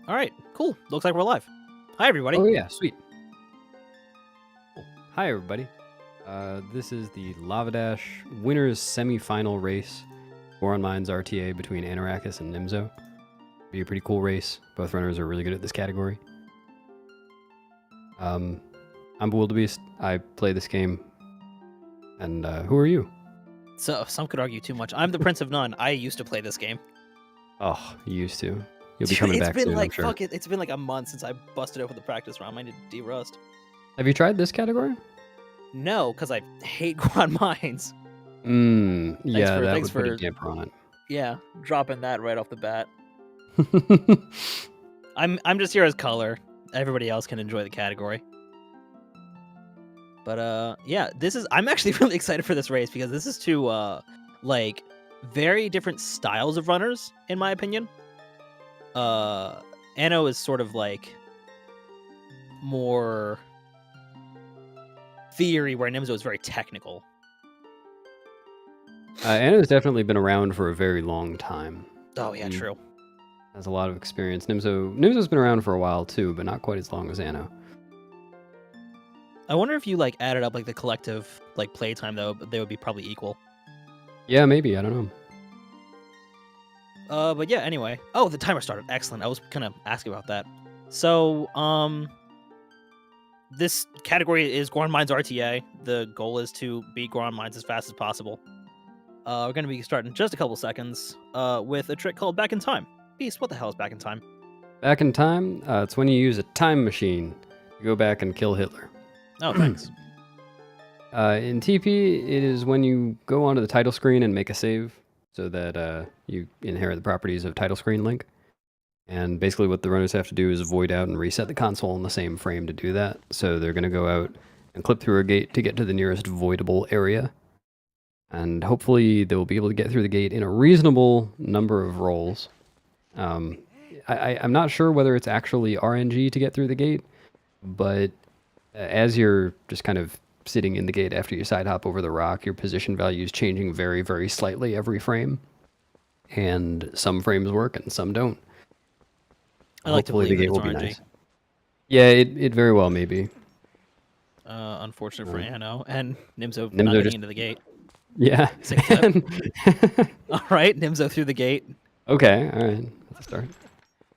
All right, cool. Looks like we're live. Hi, everybody. Oh yeah, sweet. Cool. Hi everybody. This is the LavaDash winners semifinal race. Goron Mines RTA between Anorakkis and Nimzo. Be a pretty cool race. Both runners are really good at this category. I'm Wildebeest. I play this game. And who are you? So some could argue too much. I'm the Prince of None. I used to play this game. Oh, you used to. You'll be coming back been soon, like I'm sure. fuck it. It's been like a month since I busted open the practice round. I need to de-rust. Have you tried this category? No, because I hate Goron Mines. Yeah, that thanks would put a for- damper on Yeah, dropping that right off the bat. it. I'm just here as color. Everybody else can enjoy the category. But yeah, I'm actually really excited for this race because this is two like very different styles of runners, in my opinion. Anno is sort of like more theory, where Nimzo is very technical. Anna's definitely been around for a very long time. Oh yeah, true. Has a lot of experience. Nimzo's been around for a while too, but not quite as long as Anno. I wonder if you like added up like the collective like playtime though, but they would be probably equal. Yeah, maybe. I don't know. But yeah, anyway. Oh, the timer started. Excellent. I was gonna ask about that. So, this category is Goron Mines RTA. The goal is to beat Goron Mines as fast as possible. We're gonna be starting in just a couple seconds, with a trick called Back in Time. Beast, what the hell is Back in Time? Back in time, it's when you use a time machine to go back and kill Hitler. Oh, thanks. In TP, it is when you go onto the title screen and make a save, so that you inherit the properties of title screen link. And basically what the runners have to do is void out and reset the console in the same frame to do that. So they're going to go out and clip through a gate to get to the nearest voidable area. And hopefully they'll be able to get through the gate in a reasonable number of rolls. I'm not sure whether it's actually RNG to get through the gate, but as you're just kind of sitting in the gate after you side hop over the rock, your position value is changing very, very slightly every frame. And some frames work and some don't. I like to Hopefully believe the that gate it's will be RNG. nice. Yeah, it very well may be. Unfortunate for Anno and Nimzo, Nimzo not getting just- into the gate. Yeah. Same All right, Nimzo through the gate. Okay, all right. Let's start.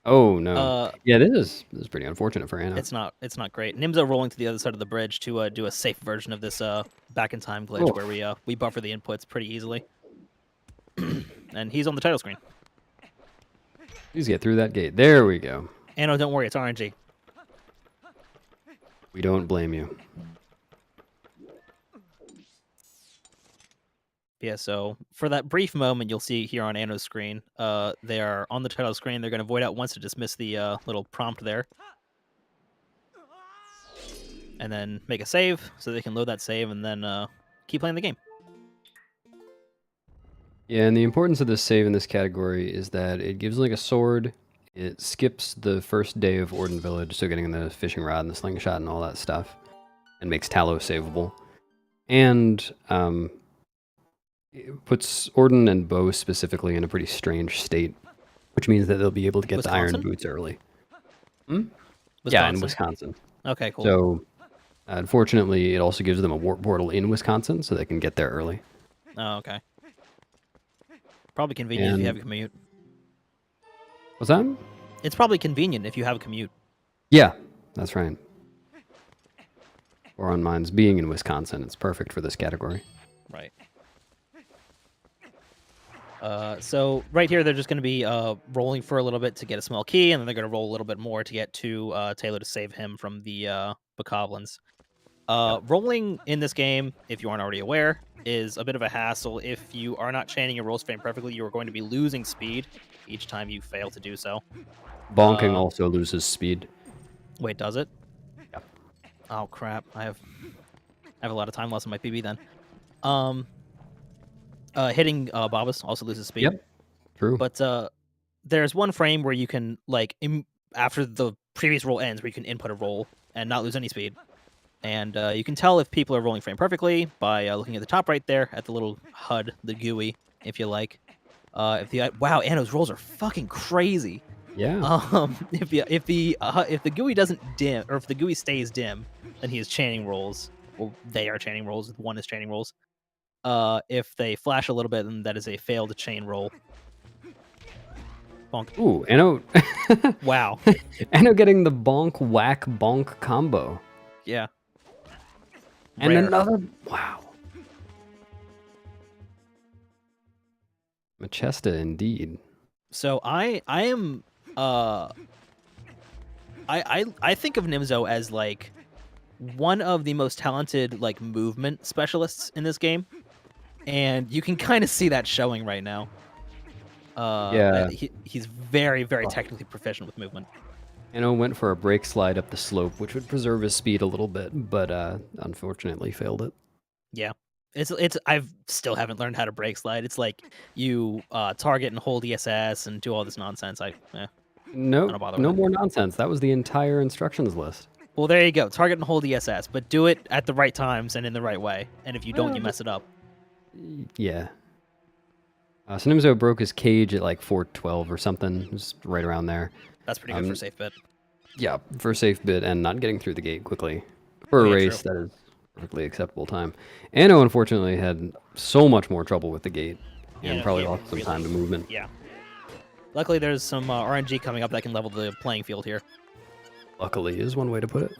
Oh no. Yeah, this is pretty unfortunate for Anna. It's not great. Nimzo rolling to the other side of the bridge to do a safe version of this back in time glitch Oof. where we buffer the inputs pretty easily. And he's on the title screen. Please get through that gate. There we go. Anno, don't worry, it's RNG. We don't blame you. Yeah, so for that brief moment you'll see here on Anno's screen, they are on the title screen. They're going to void out once to dismiss the little prompt there. And then make a save so they can load that save and then keep playing the game. Yeah, and the importance of this save in this category is that it gives Link a sword. It skips the first day of Orden Village, so getting the fishing rod and the slingshot and all that stuff, and makes Talos savable. And it puts Orden and Bow specifically in a pretty strange state, which means that they'll be able to get the iron boots early. Yeah, in Wisconsin. Okay, cool. So, unfortunately, it also gives them a warp portal in Wisconsin, so they can get there early. Oh, okay. Probably convenient if you have a commute. What's that? It's probably convenient if you have a commute. Yeah, that's right. Or on Mines being in Wisconsin, it's perfect for this category. Right. So right here, they're just going to be rolling for a little bit to get a small key, and then they're going to roll a little bit more to get to Taylor to save him from the Bokoblins. Rolling in this game, if you aren't already aware, is a bit of a hassle. If you are not chaining your rolls frame perfectly, you are going to be losing speed each time you fail to do so. Bonking also loses speed. Wait, does it? Yeah. Oh crap! I have a lot of time lost in my PB then. Hitting Babas also loses speed. Yep. True. But there's one frame where you can like after the previous roll ends, where you can input a roll and not lose any speed. And you can tell if people are rolling frame perfectly by looking at the top right there at the little HUD, the GUI, if you like. Wow, Anno's rolls are fucking crazy. Yeah. If the GUI doesn't dim, or if the GUI stays dim, then he is chaining rolls. Well, they are chaining rolls. One is chaining rolls. If they flash a little bit, then that is a failed chain roll. Bonk. Ooh, Anno. Wow. Anno getting the bonk whack bonk combo. Yeah. And Rare. another. Wow. Machesta indeed. So I am I think of Nimzo as like one of the most talented like movement specialists in this game, and you can kind of see that showing right now. Yeah. He's very technically proficient with movement. Anno went for a brake slide up the slope, which would preserve his speed a little bit, but unfortunately failed it. Yeah. It's I've still haven't learned how to brake slide. It's like you target and hold ESS and do all this nonsense. No, don't bother no with it. more nonsense. That was the entire instructions list. Well, there you go. Target and hold ESS, but do it at the right times and in the right way. And if you don't, you mess it up. Yeah. So Nimzo broke his cage at like 412 or something, just right around there. That's pretty good for safe bit. Yeah, for a safe bit and not getting through the gate quickly. For a Yeah, race, true. that is perfectly acceptable time. Anno, unfortunately, had so much more trouble with the gate and probably lost some time to movement. Yeah. Luckily, there's some RNG coming up that can level the playing field here. Luckily is one way to put it.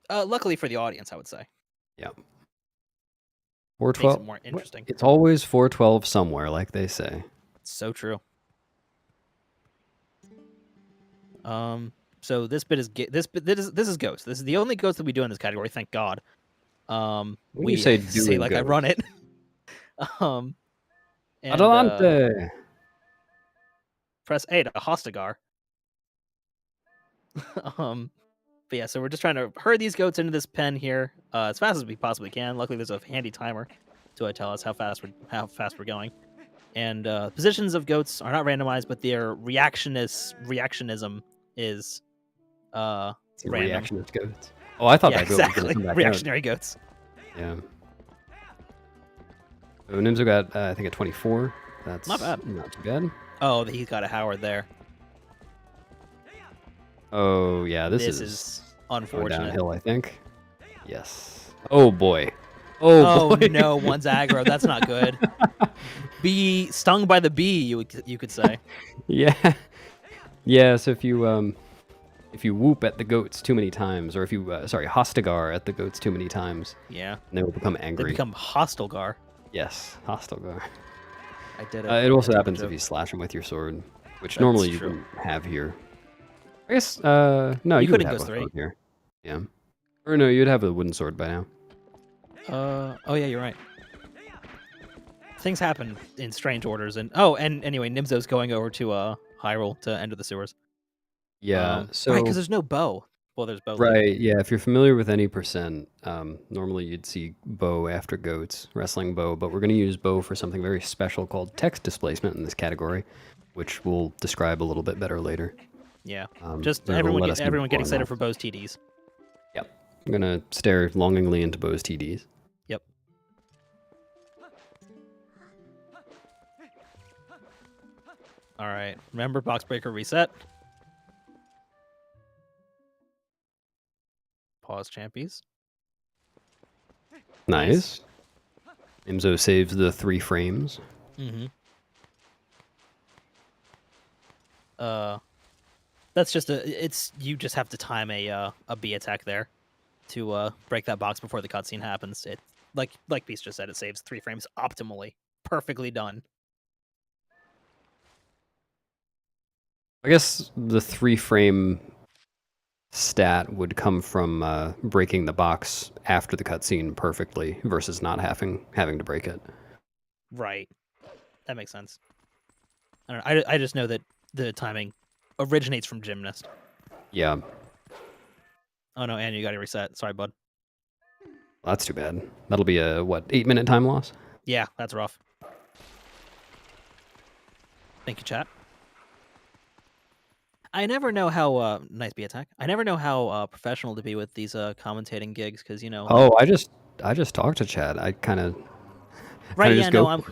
Luckily for the audience, I would say. Yeah. Makes 412. it more interesting. It's always 412 somewhere, like they say. So true. So this bit is this is Ghost. This is the only Ghost that we do in this category. Thank God. When We you say say doing like I Ghost. run it. And, press A to Hostagar. But yeah, so we're just trying to herd these goats into this pen here as fast as we possibly can. Luckily, there's a handy timer to tell us how fast we're going. And positions of goats are not randomized, but their reactionism is random. Reactionist goats. Oh, I thought Yeah, that goat was exactly. going to come back Reactionary goats. out. Yeah. So Nimzo got, I think, a 24. That's Not bad. Not too bad. Oh, he's got a Howard there. Oh, yeah, this Is going unfortunate. downhill, I think. Yes. Oh, boy. Oh, boy. No, one's aggro. That's not good. Bee stung by the bee, you could say. Yeah. Yeah, so if you whoop at the goats too many times, or if you, Hostagar at the goats too many times, Yeah. they will become angry. They become hostile gar. Yes, Hostagar. I did it. It also happens if you slash them with your sword, which normally you wouldn't have here. I guess, no, you would couldn't have go a straight. sword here. Yeah. Or no, you'd have a wooden sword by now. Oh yeah, you're right. Things happen in strange orders, and anyway, Nimzo's going over to Hyrule to enter the sewers. Yeah, so right, because there's no bow. Well, there's bow. right, yeah. If you're familiar with any percent, normally you'd see bow after goats, wrestling bow, but we're going to use bow for something very special called text displacement in this category, which we'll describe a little bit better later. Yeah, So just it'll everyone let get us know excited more. for Bow's TDs. Yep, I'm gonna stare longingly into Bow's TDs. Yep. All right, remember box breaker reset. Pause champions. Nice. Nimzo saves the 3 frames. Mm-hmm. That's just you just have to time a B attack there to break that box before the cutscene happens. It like Beast just said, it saves 3 frames optimally, perfectly done. I guess the 3 frame stat would come from breaking the box after the cutscene perfectly versus not having to break it. Right, that makes sense. I don't know. I just know that the timing originates from Gymnast. Yeah. Oh no, and you got to reset. Sorry, bud. Well, that's too bad. That'll be a, what, 8-minute time loss? Yeah, that's rough. Thank you, chat. I never know how nice B attack. I never know how professional to be with these commentating gigs because Oh, I just talked to Chad. I kind of right. just Yeah, no, go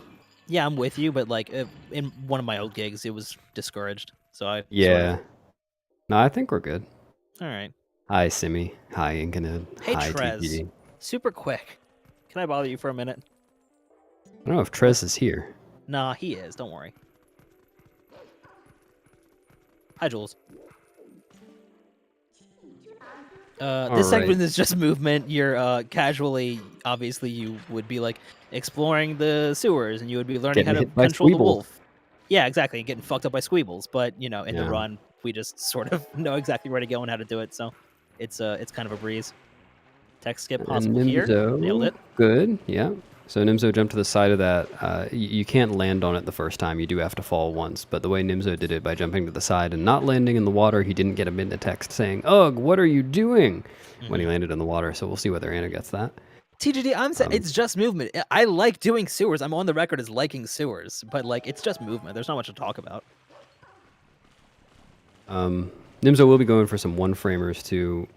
I'm with you, but like in one of my old gigs, it was discouraged. So I Yeah. No, I think we're good. All right. Hi, Simi. Hi, Incanid. Hey, Hi, Trez. TPD. Super quick. Can I bother you for a minute? I don't know if Trez is here. Nah, he is. Don't worry. Hi, Jules. This segment is just movement. You're casually, obviously, you would be like exploring the sewers, and you would be learning how to control the wolf. Yeah, exactly. Getting fucked up by squeebles, but in the run, we just sort of know exactly where to go and how to do it. So it's kind of a breeze. Text skip possible here. Nailed it. Good. Yeah. So Nimzo jumped to the side of that. You can't land on it the first time. You do have to fall once. But the way Nimzo did it by jumping to the side and not landing in the water, he didn't get a midna text saying, "Ugh, what are you doing?" when he landed in the water. So we'll see whether Anna gets that. TGD, I'm saying it's just movement. I like doing sewers. I'm on the record as liking sewers, but like it's just movement. There's not much to talk about. Nimzo will be going for some one-framers too.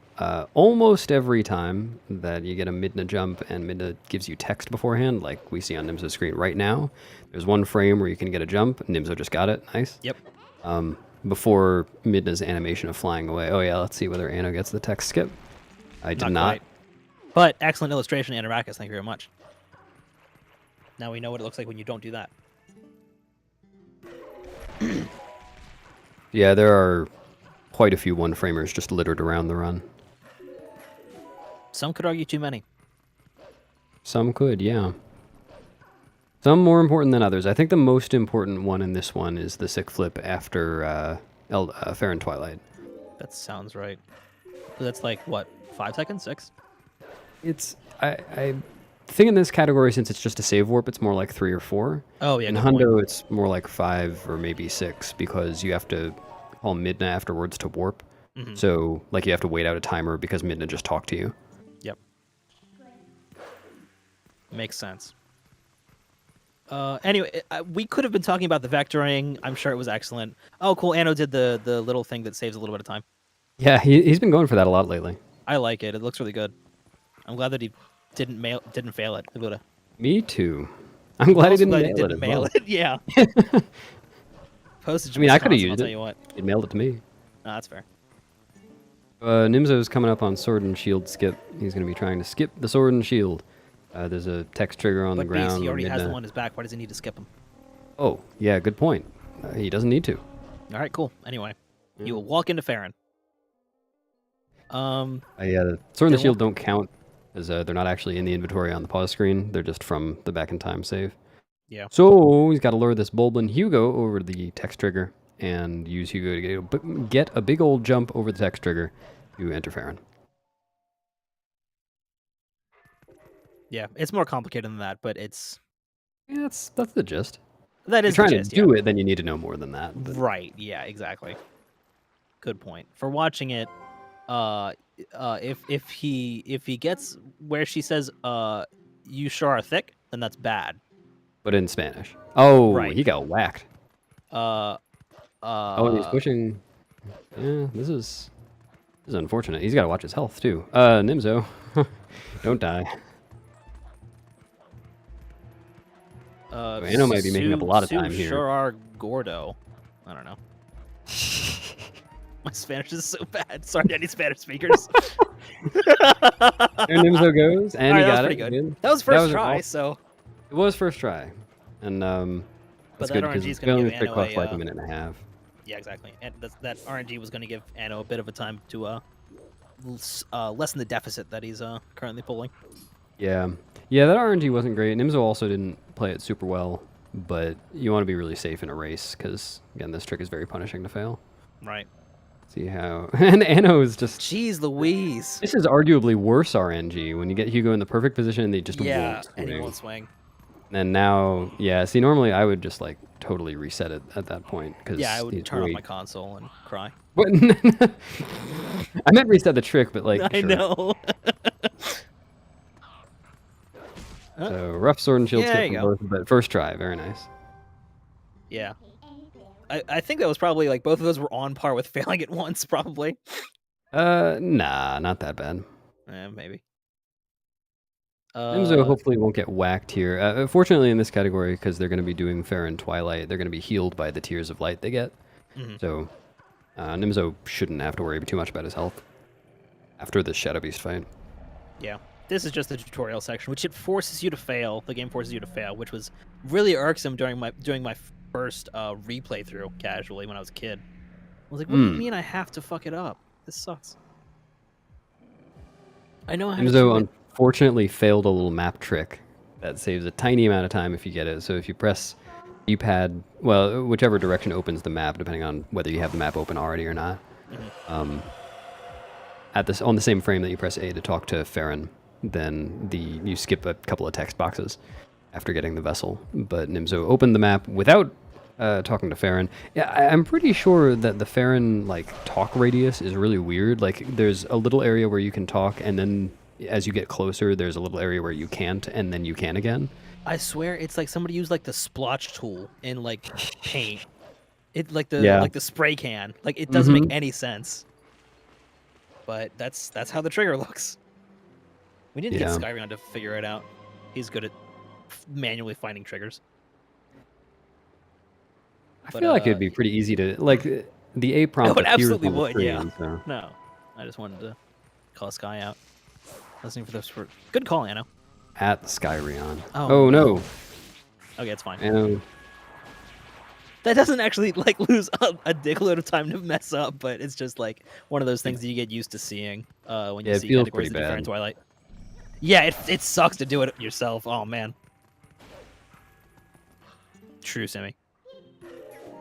Almost every time that you get a midna jump and midna gives you text beforehand, like we see on Nimzo's screen right now, there's one frame where you can get a jump. Nimzo just got it. Nice. Yep. Before midna's animation of flying away. Oh yeah, let's see whether Anno gets the text skip. I did not. But excellent illustration, Anorakkis. Thank you very much. Now we know what it looks like when you don't do that. Yeah, there are quite a few one-framers just littered around the run. Some could argue too many. Some could, yeah. Some more important than others. I think the most important one in this one is the sick flip after Fair and Twilight. That sounds right. That's like, what, 5 seconds? 6? It's... I think in this category, since it's just a save warp, it's more like 3 or 4. Oh, yeah. In Hundo, it's more like 5 or maybe 6 because you have to call Midna afterwards to warp. So, like, you have to wait out a timer because Midna just talked to you. Yep. Makes sense. Anyway, we could have been talking about the vectoring. I'm sure it was excellent. Oh, cool. Anno did the little thing that saves a little bit of time. Yeah, he's been going for that a lot lately. I like it. It looks really good. I'm glad that he didn't fail it. Me too. I'm glad he didn't mail it. Yeah. Postage. I mean, I could have used it. I'll tell you what. He mailed it to me. No, that's fair. Nimzo's coming up on sword and shield skip. He's going to be trying to skip the sword and shield. There's a text trigger on the ground. He already has the one on his back. Why does he need to skip him? Oh, yeah, good point. He doesn't need to. All right, cool. Anyway, you will walk into Farron. Yeah, the sword and the shield don't count as they're not actually in the inventory on the pause screen. They're just from the back in time save. Yeah. So he's got to lure this Bulblin Hugo over the text trigger and use Hugo to get a big old jump over the text trigger to enter Farron. Yeah, it's more complicated than that, but it's... Yeah, that's the gist. That is if you're trying the gist, to do it, then you need to know more than that. But... Right, yeah, exactly. Good point. For watching it, if he gets where she says, you sure are thick, then that's bad. But in Spanish. Oh, right. He got whacked. Oh, and he's pushing... Yeah, this is unfortunate. He's got to watch his health, too. Nimzo, don't die. Anno might be making up a lot of time here. Sure are Gordo. I don't know. My Spanish is so bad. Sorry to any Spanish speakers. There Nimzo goes, and he got it. Good. That was first try, so... It was first try. And that's good because the only trick cost like a minute and a half. Yeah, exactly. And that RNG was going to give Anno a bit of a time to lessen the deficit that he's currently pulling. Yeah. Yeah, that RNG wasn't great. Nimzo also didn't play it super well, but you want to be really safe in a race because, again, this trick is very punishing to fail. Right. See how... And Anno is just... Jeez Louise. This is arguably worse RNG when you get Hugo in the perfect position and they just won't swing. And he won't swing. And now, yeah, see, normally I would just, like, totally reset it at that point. Yeah, I would turn off my console and cry. What? I meant reset the trick, but, like, I know. So, rough sword and shield skip from both, but first try, very nice. Yeah. I think that was probably, like, both of those were on par with failing it once, probably. Nah, not that bad. Maybe. Nimzo hopefully won't get whacked here. Fortunately, in this category, because they're going to be doing Fair and Twilight, they're going to be healed by the Tears of Light they get. So Nimzo shouldn't have to worry too much about his health after the Shadow Beast fight. Yeah. This is just the tutorial section, which it forces you to fail. The game forces you to fail, which was really irksome during my first replay through casually when I was a kid. I was like, what do you mean I have to fuck it up? This sucks. I know how to Nimzo do it. unfortunately failed a little map trick that saves a tiny amount of time if you get it. So if you press D-pad, well, whichever direction opens the map, depending on whether you have the map open already or not, on the same frame that you press A to talk to Farron, then you skip a couple of text boxes after getting the vessel. But Nimzo opened the map without talking to Farron. Yeah, I'm pretty sure that the Farron talk radius is really weird. Like there's a little area where you can talk, and then as you get closer, there's a little area where you can't, and then you can again. I swear it's like somebody used the splotch tool in paint. It like the spray can. Like it doesn't make any sense. But that's how the trigger looks. We need to get Skyrion to figure it out. He's good at manually finding triggers. I feel like it'd be pretty easy to the A prompt. It absolutely would, screen, yeah. So. No, I just wanted to call Sky out. Listening for this good call, Anno. At Skyrion. Oh no. Okay, it's fine. Anno. That doesn't actually lose a dickload of time to mess up, but it's just one of those things that you get used to seeing when you see categories that differ in Twilight. Yeah, it sucks to do it yourself. Oh man. True, Semi.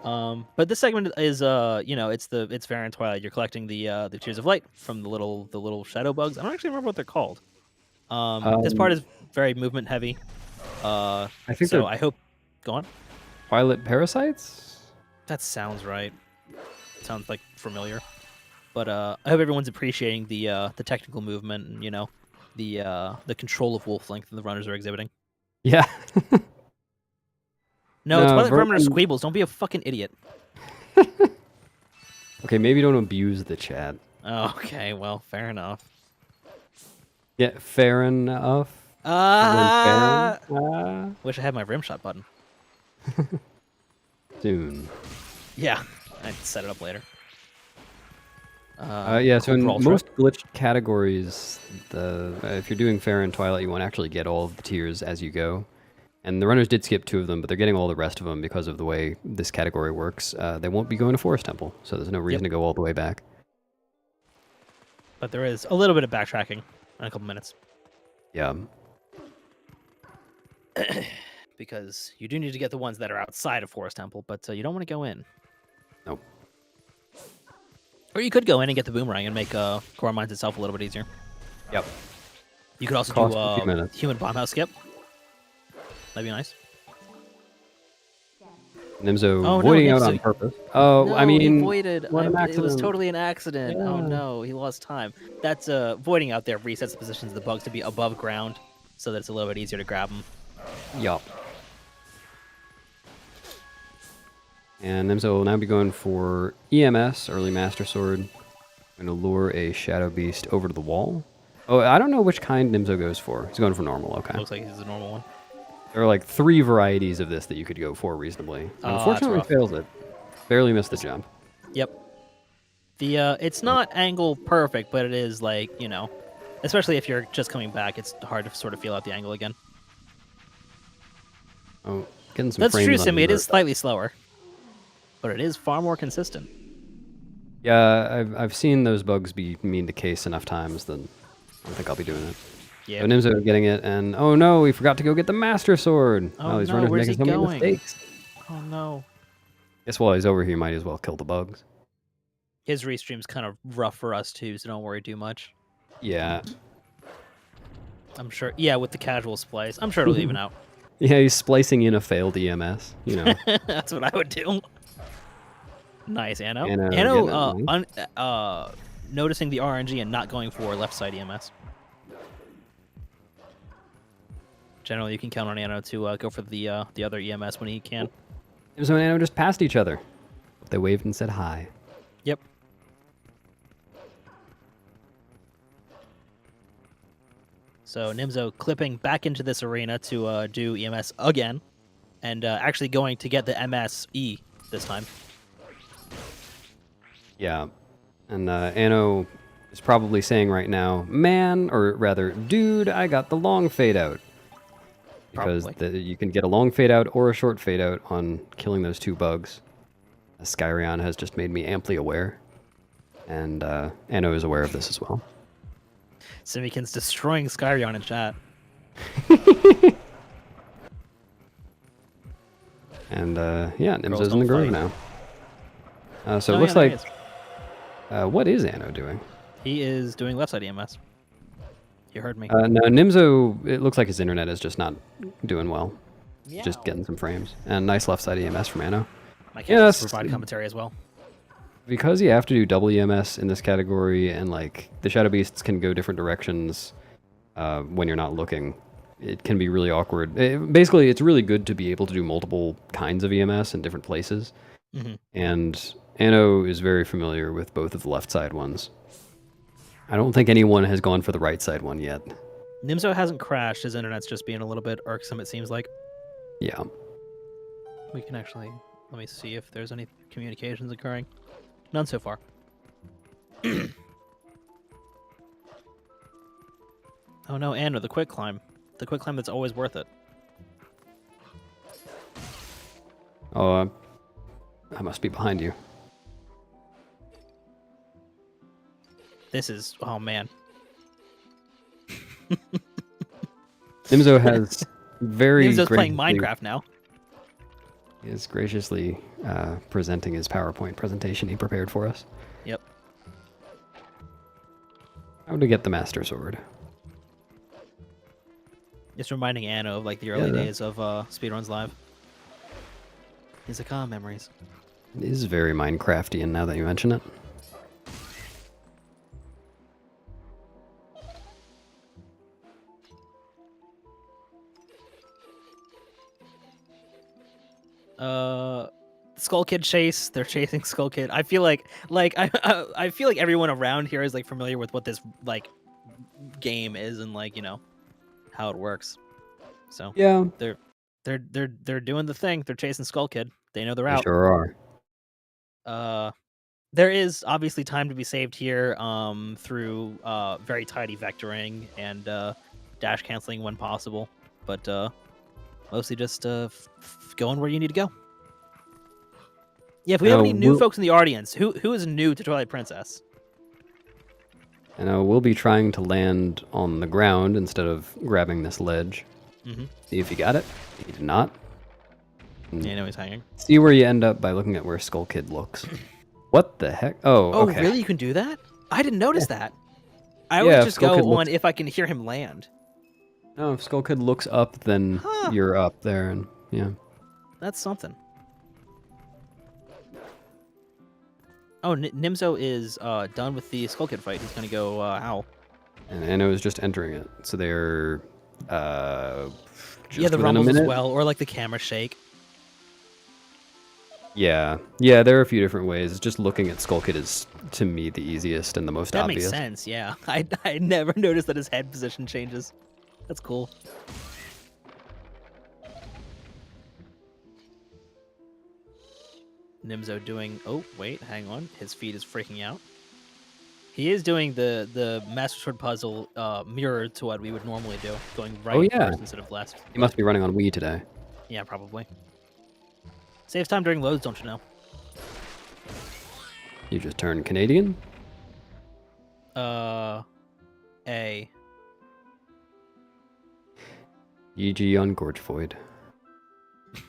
But this segment is it's fair in Twilight. You're collecting the Tears of Light from the little shadow bugs. I don't actually remember what they're called. This part is very movement heavy. I think so. I hope. Go on. Violet parasites. That sounds right. Sounds familiar. But I hope everyone's appreciating the technical movement and the control of wolf length that the runners are exhibiting. Yeah. No, Twilight Vermin are squeebles. Don't be a fucking idiot. Okay, maybe don't abuse the chat. Okay, well, fair enough. Yeah, fair enough. Wish I had my rimshot button. Soon. Yeah, I'd set it up later. Yeah, so in most glitched categories, if you're doing fair and Twilight, you won't actually get all of the tiers as you go. And the runners did skip 2 of them, but they're getting all the rest of them because of the way this category works. They won't be going to Forest Temple, so there's no reason to go all the way back. But there is a little bit of backtracking in a couple minutes. Yeah. Because you do need to get the ones that are outside of Forest Temple, but you don't want to go in. Nope. Or you could go in and get the boomerang and make Goron Mines itself a little bit easier. Yep. You could also do human bomb house skip. That'd be nice. Nimzo voiding out on purpose. Oh, no, I mean, he voided. It was totally an accident. Yeah. Oh no, he lost time. That's voiding out there resets the positions of the bugs to be above ground, so that it's a little bit easier to grab them. Yup. And Nimzo will now be going for EMS, Early Master Sword. I'm going to lure a Shadow Beast over to the wall. Oh, I don't know which kind Nimzo goes for. He's going for normal, okay. Looks like he's a normal one. There are 3 varieties of this that you could go for reasonably. Unfortunately, fails it. Barely missed the jump. Yep. It's not angle perfect, but it is especially if you're just coming back, it's hard to sort of feel out the angle again. Oh, getting some. That's true, Simi. It is slightly slower, but it is far more consistent. Yeah, I've seen those bugs be mean to case enough times that I don't think I'll be doing it. Yeah. But Nimzo getting it, and oh no, we forgot to go get the Master Sword. Oh these no, runners where's making he so going? many mistakes. Oh no. Guess while he's over here, you might as well kill the bugs. His restream's kind of rough for us too, so don't worry too much. Yeah. I'm sure. Yeah, with the casual splice, I'm sure it'll even out. Yeah, he's splicing in a failed EMS. That's what I would do. Nice, Anno. Noticing the RNG and not going for left side EMS. Generally, you can count on Anno to go for the other EMS when he can. Nimzo and Anno just passed each other. They waved and said hi. Yep. So Nimzo clipping back into this arena to do EMS again, and actually going to get the MSE this time. Yeah. And Anno is probably saying right now, man, or rather, dude, I got the long fade out. Because you can get a long fade out or a short fade out on killing those 2 bugs. Skyrion has just made me amply aware. And Anno is aware of this as well. Semikin's destroying Skyrion in chat. And yeah, Nimzo's in the groove now. So it looks like... what is Anno doing? He is doing left side EMS. You heard me. No, Nimzo, it looks like his internet is just not doing well. Meow. Just getting some frames. And nice left side EMS from Anno. My cat provide commentary as well. Because you have to do double EMS in this category, and like the Shadow Beasts can go different directions when you're not looking, it can be really awkward. Basically, it's really good to be able to do multiple kinds of EMS in different places. Mm-hmm. And Anno is very familiar with both of the left side ones. I don't think anyone has gone for the right side one yet. Nimzo hasn't crashed. His internet's just being a little bit irksome, it seems like. Yeah. We can actually... Let me see if there's any communications occurring. None so far. Oh no, Anno, the quick climb. The quick climb that's always worth it. Oh, I must be behind you. This is... Oh, man. Nimzo has very... Nimzo's playing Minecraft now. He is graciously presenting his PowerPoint presentation he prepared for us. Yep. How to get the Master Sword. It's reminding Anno of like the early days of Speedruns Live. He's like, memories. It is very Minecraftian now that you mention it. Skull Kid chase. They're chasing Skull Kid. I feel like I feel like everyone around here is like familiar with what this like game is and like, you know, how it works. So yeah, they're doing the thing. They're chasing Skull Kid. They know they're out. They sure are. There is obviously time to be saved here through very tidy vectoring and dash canceling when possible, but mostly just going where you need to go. Yeah, if we have any new folks in the audience, who is new to Twilight Princess? And we'll be trying to land on the ground instead of grabbing this ledge. Mm-hmm. See if you got it. He did not. Yeah, I know he's hanging. See where you end up by looking at where Skull Kid looks. What the heck? Oh, okay. Really? You can do that? I didn't notice that. I always just go on if I can hear him land. No, if Skull Kid looks up, then you're up there, and yeah. That's something. Oh, Nimzo is done with the Skull Kid fight. He's gonna go howl. And Anno is just entering it, so they're just the rumbles as well, or like the camera shake. Yeah, there are a few different ways. Just looking at Skull Kid is, to me, the easiest and the most obvious. That makes sense, yeah. I never noticed that his head position changes. That's cool. Nimzo doing... Oh, wait, hang on. His feet is freaking out. He is doing the Master Sword puzzle mirrored to what we would normally do, going right first instead of left. He must be running on Wii today. Yeah, probably. Saves time during loads, don't you know? You just turned Canadian? A. EG on Gorge Void.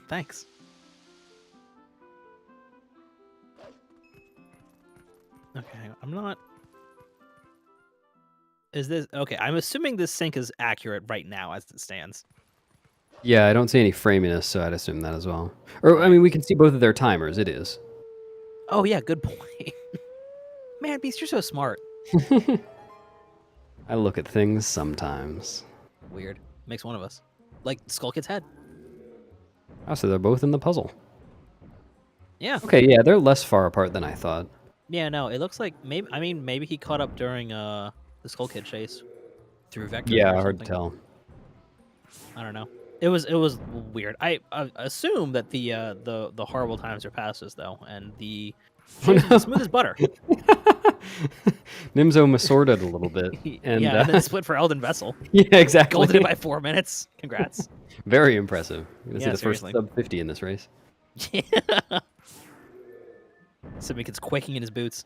Thanks. Okay, I'm not... Is this... Okay, I'm assuming this sync is accurate right now as it stands. Yeah, I don't see any framiness, so I'd assume that as well. Or, I mean, we can see both of their timers. It is. Oh, yeah, good point. Man, Beast, you're so smart. I look at things sometimes. Weird. Makes one of us. Like Skull Kid's head. Oh, so they're both in the puzzle. Yeah. Okay, yeah, they're less far apart than I thought. Yeah, no, it looks like maybe... I mean, maybe he caught up during the Skull Kid chase through vector. Yeah, hard to tell. I don't know. It was weird. I assume that the horrible times are past us though, and the Seriously, smooth as butter. Nimzo masorted a little bit. And, yeah, and then split for Elden Vessel. yeah, exactly. Golded it by 4 minutes. Congrats. Very impressive. You're gonna see Yeah, the seriously. first sub 50 in this race. Yeah. Simikins quaking in his boots.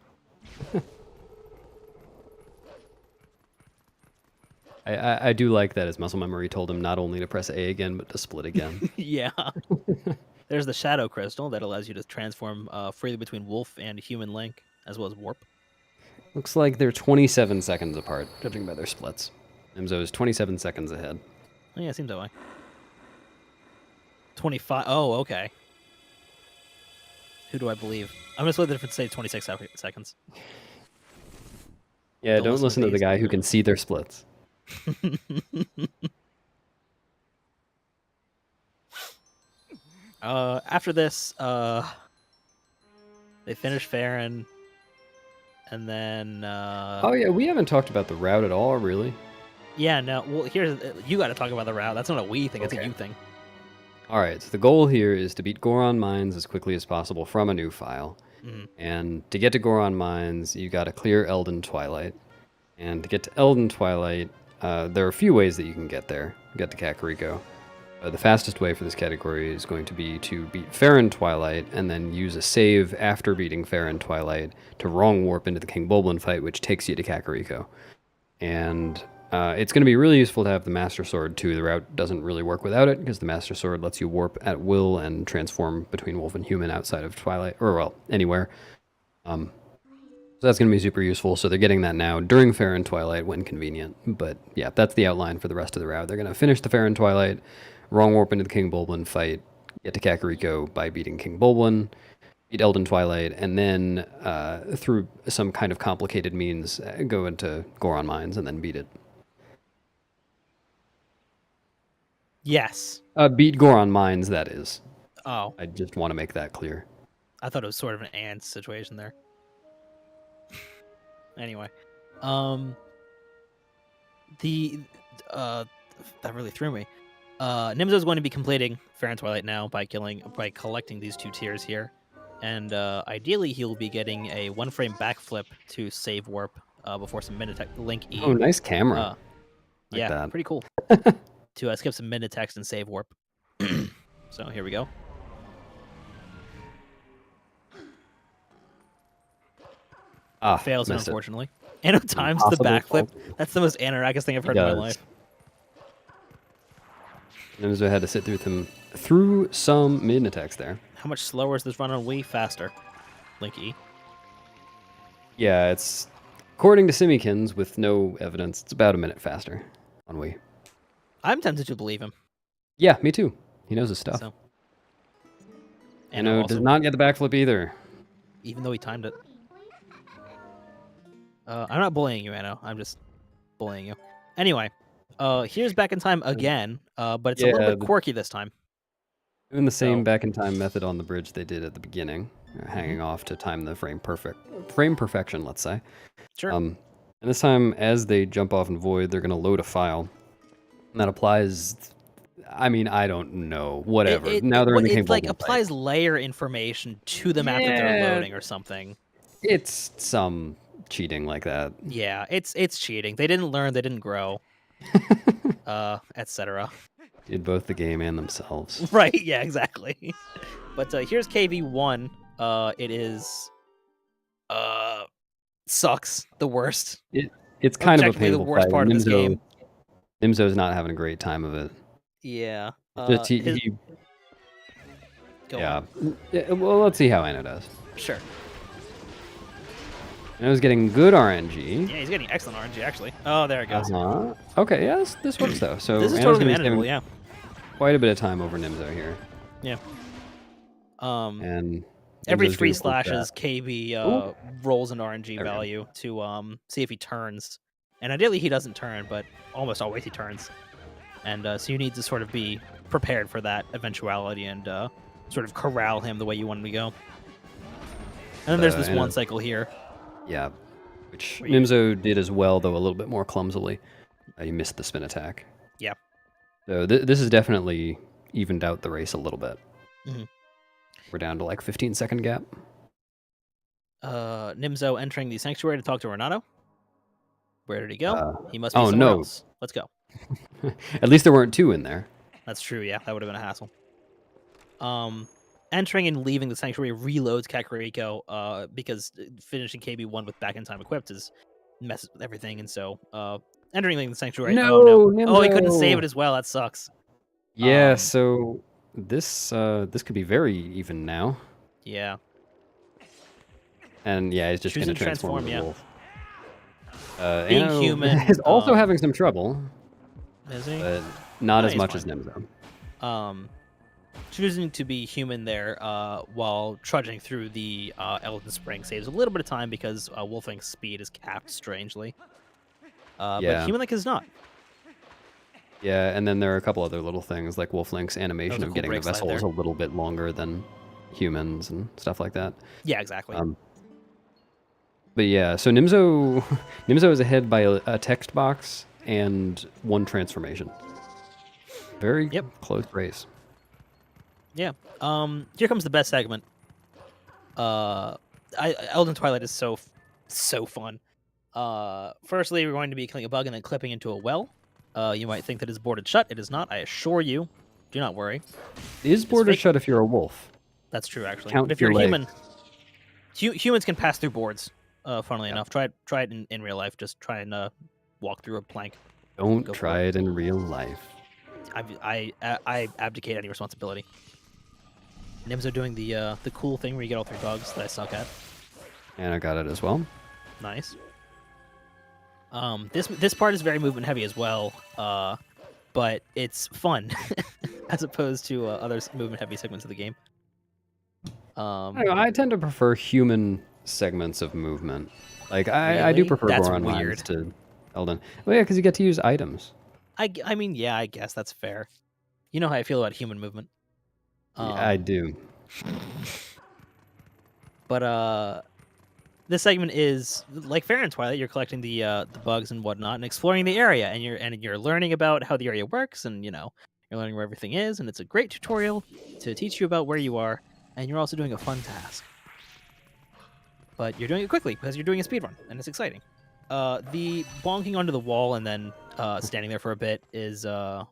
I do like that his muscle memory told him not only to press A again, but to split again. Yeah. There's the Shadow Crystal that allows you to transform freely between Wolf and Human Link, as well as Warp. Looks like they're 27 seconds apart, judging by their splits. Nimzo is 27 seconds ahead. Oh, yeah, it seems that way. 25. Oh, okay. Who do I believe? I'm going to split the difference, say 26 seconds. Yeah, don't listen to the guy who can see their splits. After this, they finish Farron, and then Oh yeah, we haven't talked about the route at all, really. yeah, no. Well, here's you got to talk about the route. That's not a we thing; it's a you thing. All right, so the goal here is to beat Goron Mines as quickly as possible from a new file. And to get to Goron Mines, you got to clear Elden Twilight. And to get to Elden Twilight, there are a few ways that you can get there. Get to Kakariko. The fastest way for this category is going to be to beat Farron Twilight and then use a save after beating Farron Twilight to wrong warp into the King Bulblin fight, which takes you to Kakariko. And it's going to be really useful to have the Master Sword too. The route doesn't really work without it because the Master Sword lets you warp at will and transform between Wolf and Human outside of Twilight, or well, anywhere. So that's going to be super useful. So they're getting that now during Farron Twilight when convenient. But yeah, that's the outline for the rest of the route. They're going to finish the Farron Twilight, wrong warp into the King Bulblin fight, get to Kakariko by beating King Bulblin, beat Elden Twilight, and then through some kind of complicated means go into Goron Mines and then beat it. Yes. Beat Goron Mines, that is. Oh. I just want to make that clear. I thought it was sort of an and situation there. Anyway, that really threw me. Nimzo is going to be completing Farron Twilight now by collecting these 2 tiers here, and ideally he'll be getting a 1-frame backflip to save warp before some Link E. Oh, nice camera. Yeah, that. pretty cool. To skip some text and save warp. So here we go. Fails, unfortunately. Anno times the backflip. That's the most Anorakkis thing I've heard in my life. Nimzo had to sit through some mid attacks there. How much slower is this run on Wii? Faster. Link E. Yeah, it's according to Simikins, with no evidence, it's about a minute faster on Wii. I'm tempted to believe him. Yeah, me too. He knows his stuff. So. Anno does not get the backflip either. Even though he timed it. I'm not bullying you, Anno. I'm just bullying you. Anyway, here's back in time again, but it's a little bit quirky this time. Doing the same back in time method on the bridge they did at the beginning, hanging off to time the frame perfection, let's say. Sure. And this time, as they jump off in Void, they're going to load a file. And that applies. I mean, I don't know. Whatever. Now they're in the King Bulblin applies layer information to the map that they're loading or something. It's some cheating like that. Yeah, it's cheating. They didn't learn, they didn't grow, etc. Did both the game and themselves. Right, yeah, exactly. But here's KV1. It is sucks. The worst. It's kind of a painful the worst part of this game. Nimzo's not having a great time of it. Yeah. Yeah. Well, let's see how Anno does. Sure. Anno's getting good RNG. Yeah, he's getting excellent RNG, actually. Oh, there it goes. Okay, yeah, this works, though. So this is totally manageable, yeah. Quite a bit of time over Nimzo here. Yeah. And every 3 slashes, KB rolls an RNG value to see if he turns. And ideally he doesn't turn, but almost always he turns. And so you need to sort of be prepared for that eventuality and sort of corral him the way you want him to go. And then there's this one cycle here. Yeah, which Nimzo did as well, though a little bit more clumsily. He missed the spin attack. Yeah. So this has definitely evened out the race a little bit. Mm-hmm. We're down to like 15-second gap. Nimzo entering the sanctuary to talk to Renato. Where did he go? He must be Oh, somewhere no. else. Let's go. At least there weren't 2 in there. That's true, yeah. That would have been a hassle. Entering and leaving the sanctuary reloads Kakariko, because finishing KB1 with back in time equipped is messes with everything, and so entering the sanctuary. No, Oh no! Nimzo! Oh, he couldn't save it as well. That sucks. Yeah, so this could be very even now. Yeah. And yeah, he's just Choosing gonna transform into yeah. a wolf. Being Anno human is also having some trouble. Is he? But not No, as he's much fine. as Nimzo. Choosing to be human there while trudging through the Elden Spring saves a little bit of time because Wolflink's speed is capped strangely. But Yeah. Human Link is not. Yeah, and then there are a couple other little things like Wolflink's animation a of cool getting the break slide vessels there. a little bit longer than humans and stuff like that. Yeah, exactly. But yeah, so Nimzo is ahead by a text box and 1 transformation. Very close race. Yeah. Here comes the best segment. Elden Twilight is so fun. Firstly, we're going to be killing a bug and then clipping into a well. You might think that it's boarded shut. It is not. I assure you. Do not worry. It is boarded shut if you're a wolf. That's true, actually. Count but if you're a your human, humans can pass through boards. Funnily enough, try it in real life. Just try and walk through a plank. Don't try it in real life. I abdicate any responsibility. Nimzo doing the cool thing where you get all 3 bugs that I suck at. And I got it as well. Nice. This part is very movement heavy as well, but it's fun as opposed to other movement heavy segments of the game. I tend to prefer human segments of movement. Like I do prefer Goron lines to Elden. Well, yeah, because you get to use items. I mean, yeah, I guess that's fair. You know how I feel about human movement. Yeah, I do. But this segment is like Fair and Twilight. You're collecting the bugs and whatnot, and exploring the area, and you're learning about how the area works, and you're learning where everything is, and it's a great tutorial to teach you about where you are, and you're also doing a fun task. But you're doing it quickly because you're doing a speedrun, and it's exciting. The bonking onto the wall and then standing there for a bit is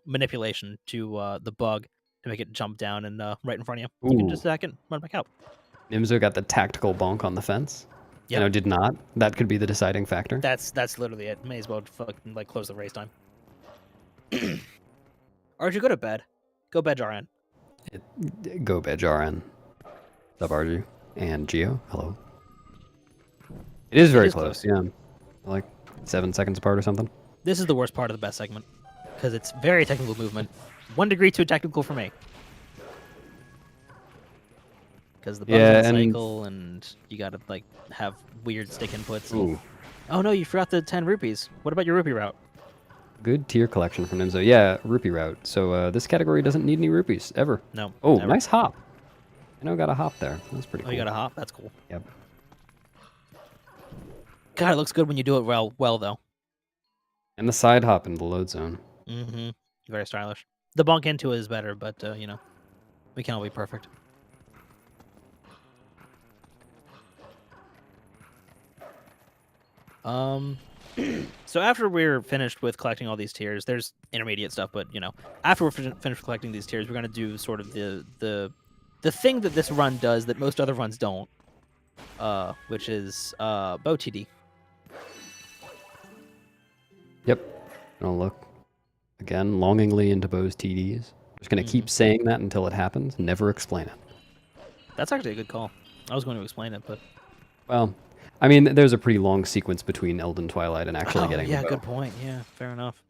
manipulation to the bug to make it jump down and right in front of you. You can just attack it and run back out. Nimzo got the tactical bonk on the fence. Yeah, did not. That could be the deciding factor. That's literally it. May as well fucking close the race time. Arju, go to bed. Go bed, Jaran. Go bed, Jaran. What's up, Arju? And Geo, hello. It is very close, yeah. Like 7 seconds apart or something. This is the worst part of the best segment because it's very technical movement. 1 degree too technical for me. Because the bugs cycle and you gotta have weird stick inputs. And... Oh no, you forgot the 10 rupees. What about your rupee route? Good tier collection from Nimzo. Yeah, rupee route. So this category doesn't need any rupees ever. No. Oh, never. Nice hop. I got a hop there. That's pretty cool. Oh, you got a hop? That's cool. Yep. God, it looks good when you do it well though. And the side hop in the load zone. Mm-hmm. Very stylish. The bonk into it is better, but we can't all be perfect. So after we're finished with collecting all these tiers, there's intermediate stuff, but after we're finished collecting these tiers, we're gonna do sort of the thing that this run does that most other runs don't, which is bow TD. Yep. I'll look again longingly into Bo's TDs. Just gonna keep saying that until it happens. Never explain it. That's actually a good call. I was going to explain it, but well, I mean, there's a pretty long sequence between Elden Twilight and actually getting the bow. Good point. Yeah, fair enough.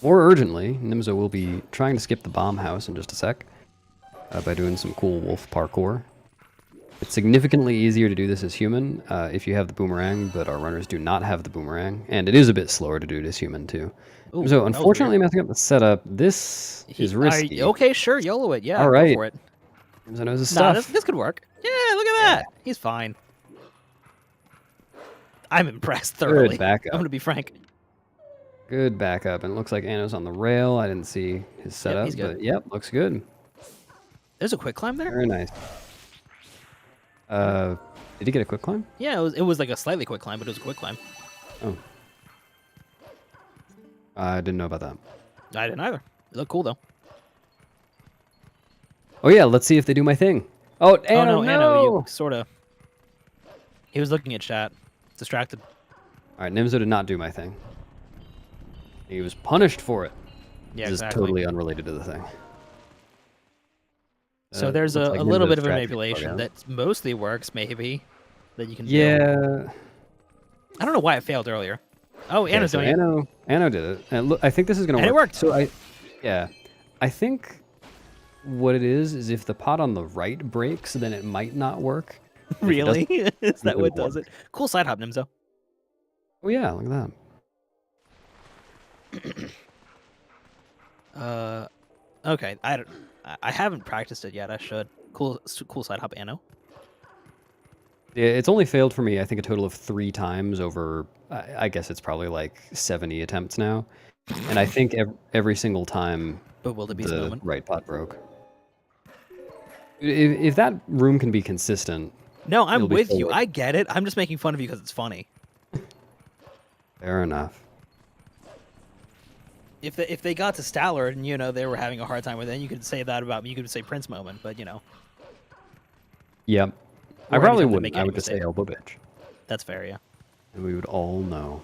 More urgently, Nimzo will be trying to skip the bomb house in just a sec by doing some cool wolf parkour. It's significantly easier to do this as human if you have the boomerang, but our runners do not have the boomerang, and it is a bit slower to do it as human too. Ooh, so unfortunately, messing up the setup. This is risky. Okay, sure, YOLO it. Yeah, all right. Go for it. Nimzo knows his stuff. This could work. Yeah, look at that. He's fine. I'm impressed thoroughly. Good backup. I'm gonna be frank. Good backup, and it looks like Anno's on the rail. I didn't see his setup, he's good. but yep, looks good. There's a quick climb there? Very nice. Did he get a quick climb? Yeah, it was like a slightly quick climb, but it was a quick climb. Oh. I didn't know about that. I didn't either. It looked cool, though. Oh, yeah, let's see if they do my thing. Oh, no, no! you sort of... He was looking at chat. Distracted. All right, Nimzo did not do my thing. He was punished for it. Yeah, This exactly. is totally unrelated to the thing. So there's a like little Nimzo's bit of a strategy manipulation plug out. that mostly works, maybe, that you can do. Yeah. I don't know why it failed earlier. Oh, Okay, Anna's so doing it. Anno did it. And look, I think this is going to And work. it worked. So I think what it is if the pot on the right breaks, then it might not work. If it Really? Is that it what won't does it? Cool side hop, Nimzo. Oh yeah, look at that. Okay. I haven't practiced it yet. I should. Cool side hop, Anno. Yeah, it's only failed for me, I think, a total of 3 times over, I guess it's probably like 70 attempts now. And I think every single time But will it be the the moment? right pot broke. If that room can be consistent. No, I'm it'll be with you. forward. I get it. I'm just making fun of you because it's funny. Fair enough. If they got to Staller and they were having a hard time with it, you could say that about me. You could say Prince moment, but Yep. I Or probably anytime they wouldn't. make I any would just say mistake. elbow bitch. That's fair. Yeah. And we would all know.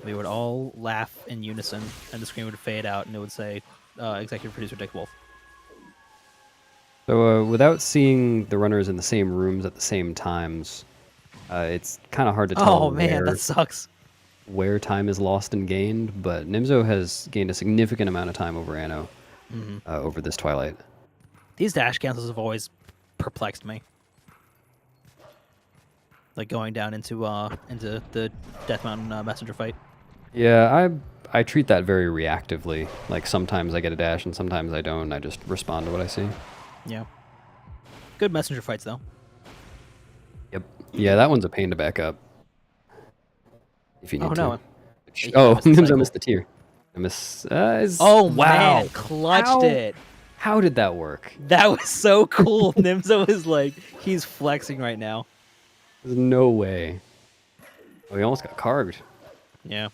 We would all laugh in unison, and the screen would fade out, and it would say, "Executive producer Dick Wolf." So without seeing the runners in the same rooms at the same times, it's kind of hard to tell Oh man, that sucks. where time is lost and gained. But Nimzo has gained a significant amount of time over Anno over this Twilight. These dash cancels have always perplexed me. Like going down into the Death Mountain messenger fight. Yeah, I treat that very reactively. Like sometimes I get a dash and sometimes I don't. I just respond to what I see. Yeah. Good messenger fights though. Yep. Yeah, that one's a pain to back up. If you need Oh to. no. Oh, missed the Nimzo cycle. missed the tier. I miss. Oh wow! man, clutched How- it. How did that work? That was so cool. Nimzo is like, he's flexing right now. There's no way. Oh, he almost got carved. Yeah.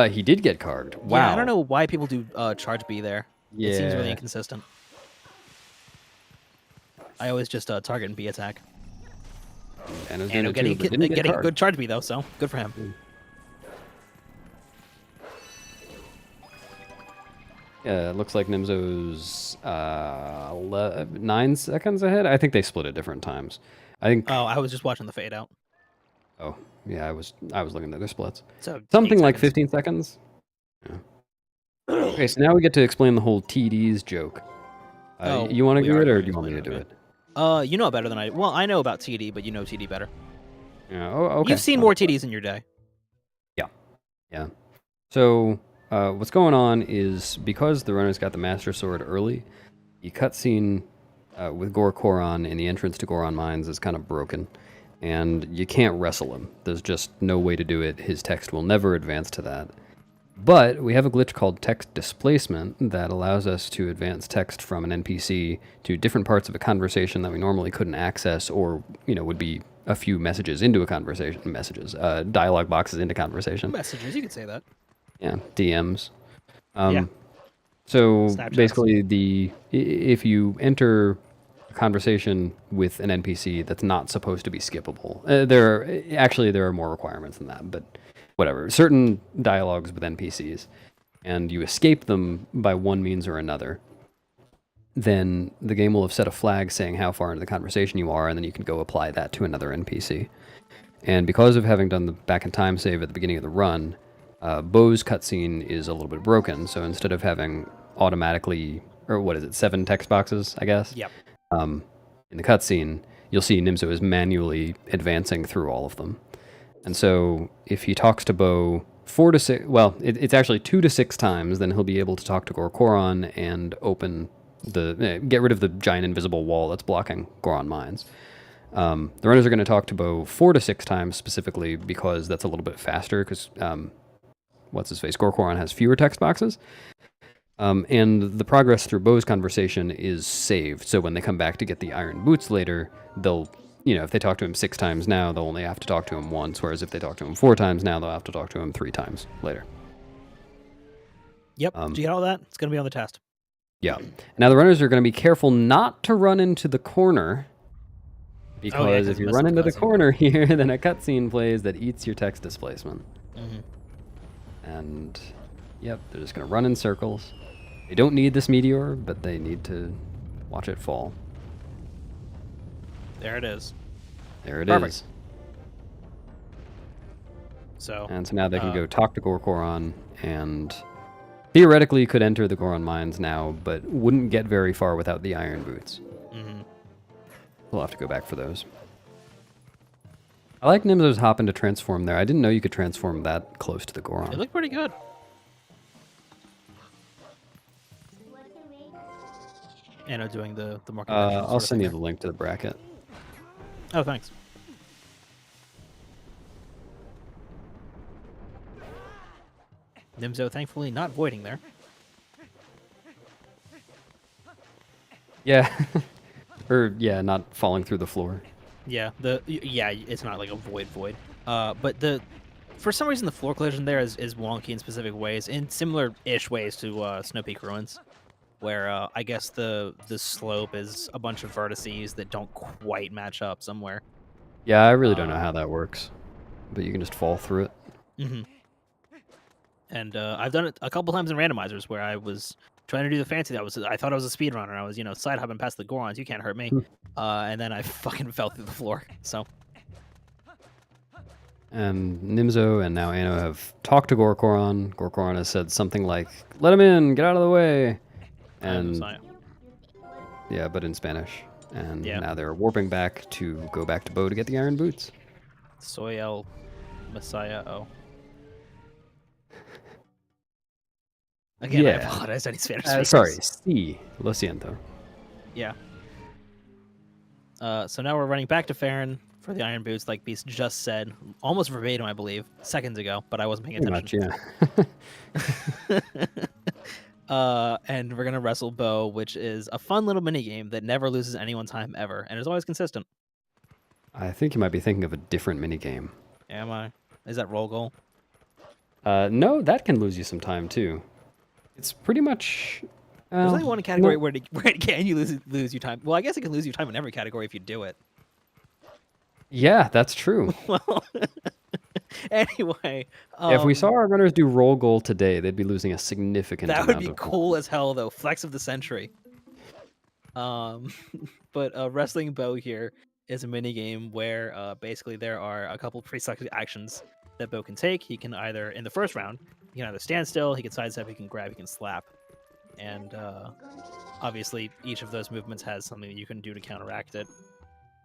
He did get carved. Wow. Yeah, I don't know why people do charge B there. It seems really Yeah. inconsistent. I always just target and B attack. And And I'm getting a good charge B though, so good for him. Yeah, it looks like Nimzo's 9 seconds ahead. I think they split at different times. I think. Oh, I was just watching the fade out. Oh, yeah, I was looking at their splits. So Something 8 like seconds. 15 seconds. Yeah. Okay, so now we get to explain the whole TDs joke. You want to we do are it, or going do you to want me to do explain it? You know better than I do. Well, I know about TD, but you know TD better. Yeah. Oh, okay. You've seen more TDs in your day. Yeah. So what's going on is because the runners got the Master Sword early, the cutscene with Goron in the entrance to Goron Mines is kind of broken, and you can't wrestle him. There's just no way to do it. His text will never advance to that. But we have a glitch called text displacement that allows us to advance text from an NPC to different parts of a conversation that we normally couldn't access, or would be a few messages into a conversation. Dialogue boxes into conversation. Messages, you could say that. Yeah, DMs. Yeah. So Snapchats. basically, if you enter a conversation with an NPC that's not supposed to be skippable, there are more requirements than that, but whatever. Certain dialogues with NPCs, and you escape them by one means or another, then the game will have set a flag saying how far into the conversation you are, and then you can go apply that to another NPC. And because of having done the back in time save at the beginning of the run, Bo's cutscene is a little bit broken. So instead of having automatically, or what is it, 7 text boxes, I guess? Yep. In the cutscene, you'll see Nimzo is manually advancing through all of them. And so if he talks to Bo 4 to 6, well, it's actually 2 to 6 times, then he'll be able to talk to Goron and get rid of the giant invisible wall that's blocking Goron Mines. The runners are going to talk to Bo 4 to 6 times specifically because that's a little bit faster because, what's-his-face, Goron has fewer text boxes. And the progress through Bo's conversation is saved. So when they come back to get the iron boots later, they'll, if they talk to him 6 times now, they'll only have to talk to him once. Whereas if they talk to him 4 times now, they'll have to talk to him 3 times later. Yep. Did you get all that? It's going to be on the test. Yeah. Now the runners are going to be careful not to run into the corner. Because if you run into the corner here, then a cutscene plays that eats your text displacement. And, yep, they're just going to run in circles. They don't need this meteor, but they need to watch it fall. There it is. There it Perfect. is. So now they can go talk to Goron and theoretically could enter the Goron mines now, but wouldn't get very far without the iron boots. We'll have to go back for those. I like Nimzo's hop into transform there. I didn't know you could transform that close to the Goron. It looked pretty good. Anna doing the more conventional I'll send you the link to the bracket. Oh, thanks. Nimzo thankfully not voiding there. Yeah. Or, yeah, not falling through the floor. Yeah, it's not like a void. But for some reason the floor collision there is wonky in specific ways, in similar-ish ways to Snow Peak Ruins, where I guess the slope is a bunch of vertices that don't quite match up somewhere. Yeah, I really don't know how that works, but you can just fall through it. And I've done it a couple times in randomizers where I was trying to do the fancy. I thought I was a speedrunner. I was, side hopping past the Gorons. You can't hurt me. And then I fucking fell through the floor. So. And Nimzo and now Anno have talked to Goron. Goron has said something like, "Let him in, get out of the way." And yeah, but in Spanish. And now they're warping back to go back to Bo to get the iron boots. Soy el Messiah. Oh. Again, I apologize. Any Spanish speakers. Sorry, sí, lo siento. Yeah. So now we're running back to Farron for the iron boots, like Beast just said, almost verbatim, I believe, seconds ago, but I wasn't paying attention. Pretty much, yeah. And we're gonna wrestle Bo, which is a fun little mini game that never loses anyone time ever, and is always consistent. I think you might be thinking of a different mini game. Am I? Is that roll goal? No, that can lose you some time too. It's pretty much. There's only one category where it can you lose you time. Well, I guess it can lose you time in every category if you do it. Yeah, that's true. Well, anyway. If we saw our runners do roll goal today, they'd be losing a significant amount. That would be cool as hell, though. Flex of the century. But Wrestling Bo here is a mini game where basically there are a couple pre-selected actions that Bo can take. He can either, in the first round, he can either stand still, he can sidestep, he can grab, he can slap. And obviously, each of those movements has something that you can do to counteract it.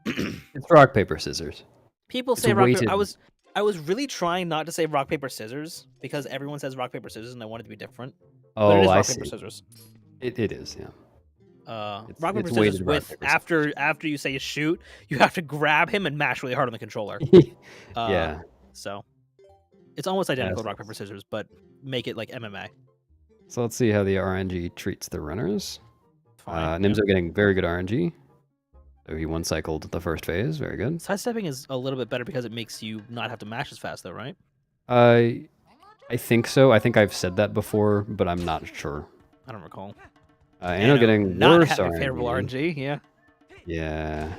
It's rock, paper, scissors. People say rock, paper. I was really trying not to say rock, paper, scissors, because everyone says rock, paper, scissors, and I wanted to be different. Oh, but it is I rock, see. Paper, scissors. It is, yeah. Rock, paper, scissors with, after you say shoot, you have to grab him and mash really hard on the controller. Yeah. So, it's almost identical to rock, paper, scissors, but make it like MMA. So let's see how the RNG treats the runners. Fine. Nimzo getting very good RNG. So he one-cycled the first phase. Very good. Sidestepping is a little bit better because it makes you not have to mash as fast, though, right? I think so. I think I've said that before, but I'm not sure. I don't recall. Anno getting not worse having RNG. favorable RNG, yeah. Yeah,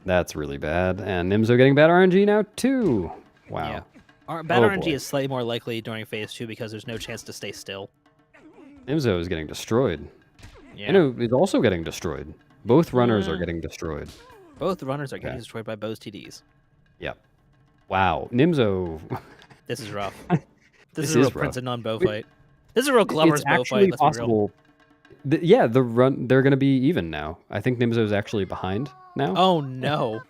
that's really bad. And Nimzo getting bad RNG now, too. Wow. Yeah. Bad RNG is slightly more likely during phase 2 because there's no chance to stay still. Nimzo is getting destroyed. Yeah. Anno is also getting destroyed. Both runners are getting destroyed. Both runners are getting destroyed by Bo's TDs. Yep. Wow. Nimzo. This is rough. This is a real Prince and Non-Bo fight. This is a real Glover's Bo fight. It's possible. Yeah, they're going to be even now. I think Nimzo's actually behind now. Oh, no.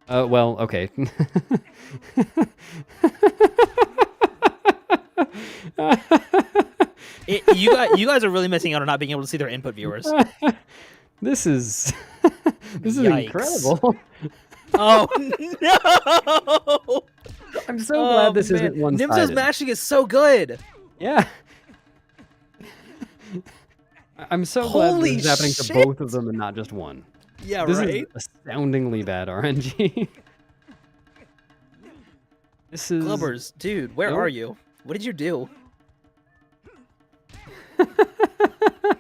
Well, okay. You guys are really missing out on not being able to see their input viewers. This is Yikes. incredible. Oh no! I'm so glad this isn't one-sided. Nimzo's mashing is so good. Yeah. I'm so glad Holy this is happening to shit! both of them and not just one. Yeah, This right? is astoundingly bad RNG. This is... Glubbers, dude, where Nope. are you? What did you do?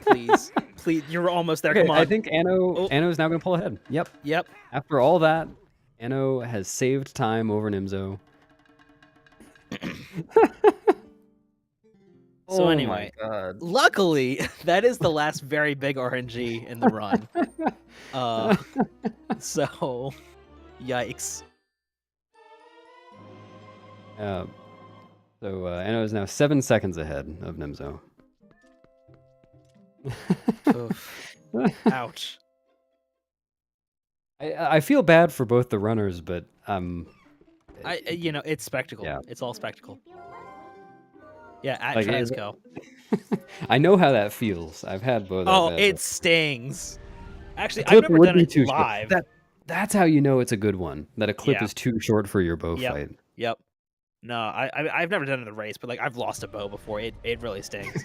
Please, please, you're almost there. Okay, Come on. I think Oh. Anno's now gonna pull ahead. Yep. Yep. After all that, Anno has saved time over Nimzo. So Oh anyway, my God. luckily, that is the last very big RNG in the run. So, yikes. So Anno is now 7 seconds ahead of Nimzo. Oof. Ouch. I feel bad for both the runners, but You know, it's spectacle. Yeah. It's all spectacle. Yeah, at Like, Transco. I know how that feels. I've had both. Oh, it stings. Actually, clip I've never would done be it too short. live. That's how you know it's a good one. That a clip Yeah. is too short for your bow fight. Yep. No, I've never done it in the race, but like I've lost a bow before. It really stings.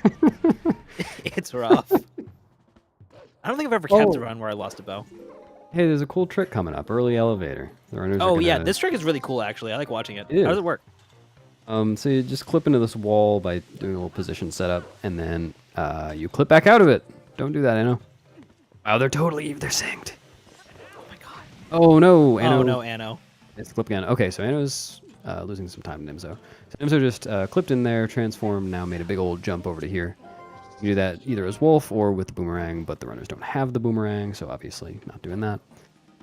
It's rough. I don't think I've ever kept a run where I lost a bow. Hey, there's a cool trick coming up. Early elevator. The runners are Yeah, gonna... this trick is really cool. Actually, I like watching it. It How does is. it work? So you just clip into this wall by doing a little position setup, and then you clip back out of it. Don't do that, Anno. Wow, they're synced. Oh my god. Oh no, Anno. Oh no, Anno. It's clipped again. Okay, so Anno's losing some time to Nimzo. So Nimzo just clipped in there, transformed, now made a big old jump over to here. You do that either as Wolf or with the boomerang, but the runners don't have the boomerang, so obviously not doing that.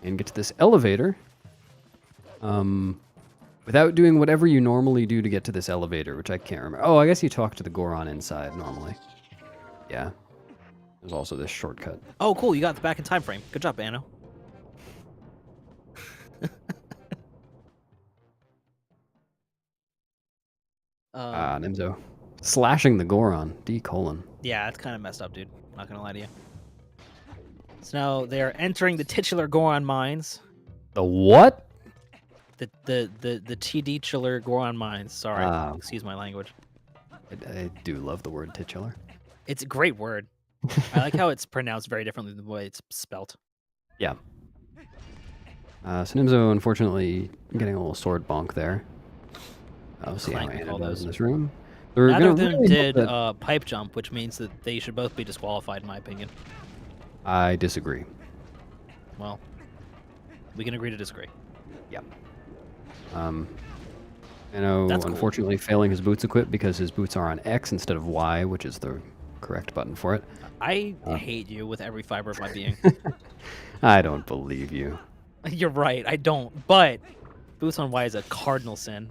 And get to this elevator. Without doing whatever you normally do to get to this elevator, which I can't remember. Oh, I guess you talk to the Goron inside normally. Yeah. There's also this shortcut. Oh, cool. You got the back in time frame. Good job, Anno. Nimzo. Slashing the Goron. D:. Yeah, it's kind of messed up, dude. Not gonna lie to you. So now they are entering the titular Goron mines. The what? The TD chiller Goron mines. Sorry, excuse my language. I do love the word titular. It's a great word. I like how it's pronounced very differently than the way it's spelt. Yeah. So Nimzo, unfortunately, getting a little sword bonk there. I'll see how Anna does in this room. Neither of them did pipe jump, which means that they should both be disqualified, in my opinion. I disagree. Well, we can agree to disagree. Yeah. Unfortunately failing his boots equip because his boots are on X instead of Y, which is the correct button for it. I hate you with every fiber of my being. I don't believe you. You're right, I don't. But boots on Y is a cardinal sin.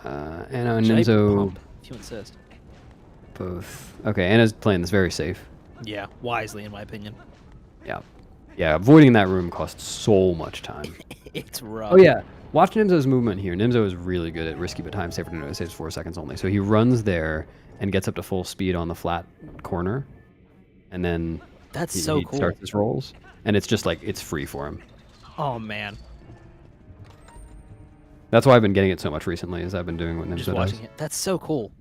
Anna and Nimzo, if you insist. Both. Okay, Anna's playing this very safe. Yeah, wisely, in my opinion. Yeah. Yeah, avoiding that room costs so much time. It's rough. Oh, yeah. Watch Nimzo's movement here. Nimzo is really good at risky but time saver to know it saves 4 seconds only. So he runs there and gets up to full speed on the flat corner. And then that's he cool. Starts his rolls. And it's just like, it's free for him. Oh, man. That's why I've been getting it so much recently, as I've been doing what Nimzo just watching does. it. That's so cool.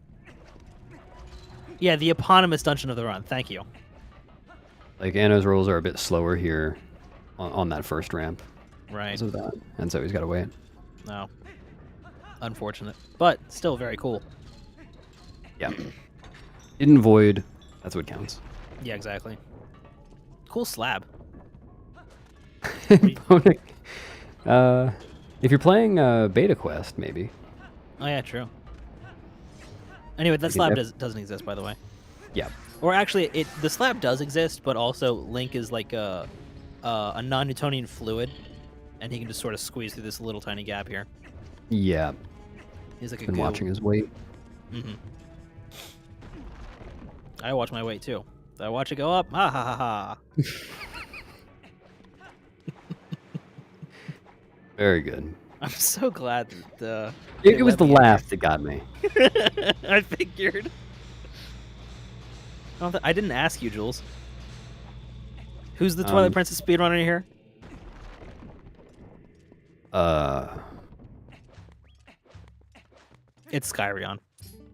Yeah, the eponymous dungeon of the run. Thank you. Like, Anna's rolls are a bit slower here on that first ramp. Right. Because of that. And so he's got to wait. No. Unfortunate. But still very cool. Yeah. Didn't void. That's what counts. Yeah, exactly. Cool slab. If you're playing Beta Quest, maybe. Oh, yeah, true. Anyway, that slab doesn't exist, by the way. Yeah. Or actually, the slab does exist, but also Link is like a non-Newtonian fluid, and he can just sort of squeeze through this little tiny gap here. Yeah. He's like been watching his weight. Mm-hmm. I watch my weight too. Did I watch it go up? Ha ha ha ha. Very good. I'm so glad that it was the laugh that got me. I figured. I didn't ask you, Jules. Who's the Twilight Princess speedrunner here? It's Skyrion.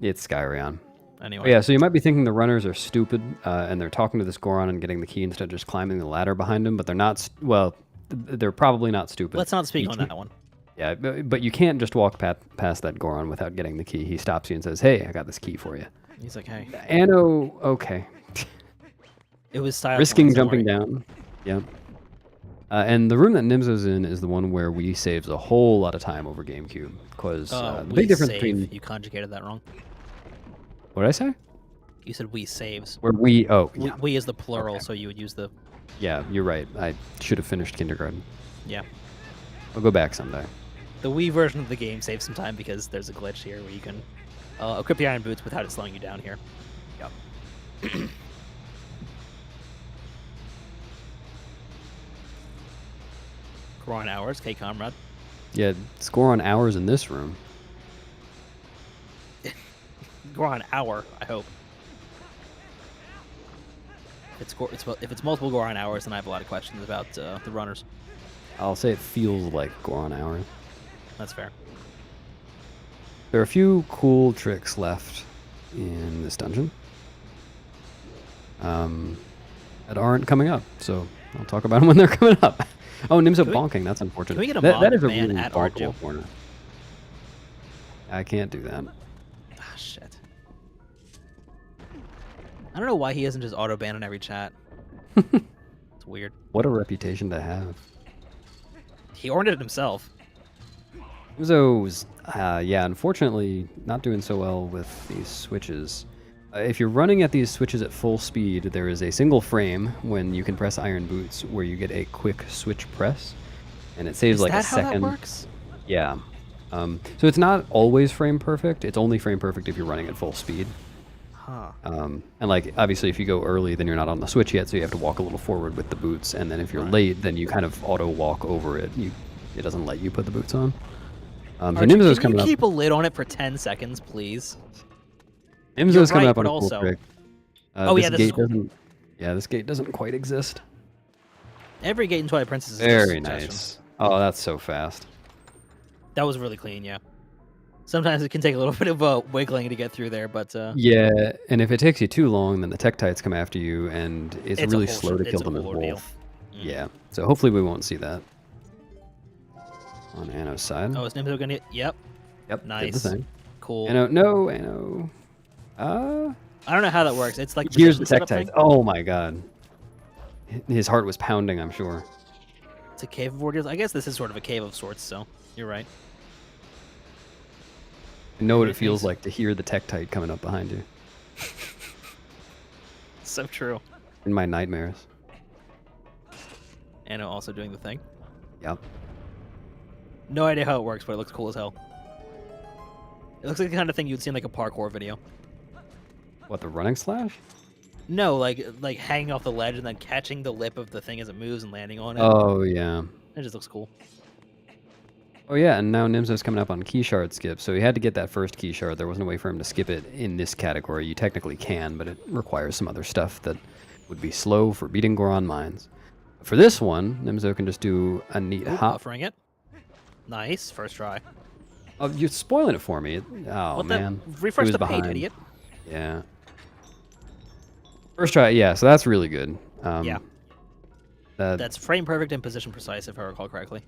It's Skyrion. Anyway. Yeah, so you might be thinking the runners are stupid, and they're talking to this Goron and getting the key instead of just climbing the ladder behind him, but they're not, well, they're probably not stupid. Let's not speak You on can't- that one. Yeah, but you can't just walk past that Goron without getting the key. He stops you and says, hey, I got this key for you. He's like, hey. Anno, okay. It was style. Risking points, don't jumping worry. down. Yep. And the room that Nimzo's in is the one where we saves a whole lot of time over GameCube. Because the We big difference save. between... You conjugated that wrong. What did I say? You said we saves. Where we... Oh, yeah. We is the plural, Okay. so you would use the... Yeah, you're right. I should have finished kindergarten. Yeah. I'll go back someday. The Wii version of the game saves some time because there's a glitch here where you can equip the iron boots without it slowing you down here. Yep. Goron hours, K comrade. Yeah, score on hours in this room. Goron hour, I hope. If it's multiple Goron hours, then I have a lot of questions about the runners. I'll say it feels like Goron hours. That's fair. There are a few cool tricks left in this dungeon that aren't coming up, so I'll talk about them when they're coming up. Oh, Nimzo bonking. That's unfortunate. can we get a that is a modded man really at bonkable R2? corner. I can't do that. Ah, shit. I don't know why he isn't just auto banned in every chat. It's weird. What a reputation to have. He earned it himself. Nimzo's, yeah, unfortunately not doing so well with these switches. If you're running at these switches at full speed, there is a single frame when you can press iron boots where you get a quick switch press, and it saves Is like that a how second. that works? Yeah. So it's not always frame perfect. It's only frame perfect if you're running at full speed. Huh. And like obviously if you go early, then you're not on the switch yet, so you have to walk a little forward with the boots. And then if you're late, then you kind of auto walk over it. It doesn't let you put the boots on. So Archie, Nimzo's can coming you up. keep a lid on it for 10 seconds, please? Nimzo's coming right, up on but a cool also- trick. Oh, this yeah, this is gate cool. doesn't. Yeah, this gate doesn't quite exist. Every gate in Twilight Princess is Very just a suggestion. nice. Oh, that's so fast. That was really clean, yeah. Sometimes it can take a little bit of wiggling to get through there, but Yeah, and if it takes you too long, then the Tektites come after you, and it's a really whole slow to it's kill a them as whole ordeal. wolf. Yeah, so hopefully we won't see that on Anno's side. Oh, is Nimzo gonna? Yep. Yep, did Nice. the thing. Cool. Anno. I don't know how that works. It's like Here's the position setup Tektites. thing? Oh my god. His heart was pounding, I'm sure. It's a cave of ordeals. I guess this is sort of a cave of sorts, so you're right. I know what it It feels is. like to hear the Tektite coming up behind you. So true. In my nightmares. Anno also doing the thing. Yep. No idea how it works, but it looks cool as hell. It looks like the kind of thing you'd see in like a parkour video. What, the running slash? No, like hanging off the ledge and then catching the lip of the thing as it moves and landing on it. Oh, yeah. It just looks cool. Oh yeah, and now Nimzo's coming up on key shard skip, so he had to get that first key shard. There wasn't a way for him to skip it in this category. You technically can, but it requires some other stuff that would be slow for beating Goron mines. For this one, Nimzo can just do a neat Ooh, hop. buffering it. Nice, first try. Oh, you're spoiling it for me. Oh What man, the? Refresh He was the page, behind. idiot. Yeah. First try, yeah. So that's really good. Yeah. That That's frame perfect and position precise, if I recall correctly.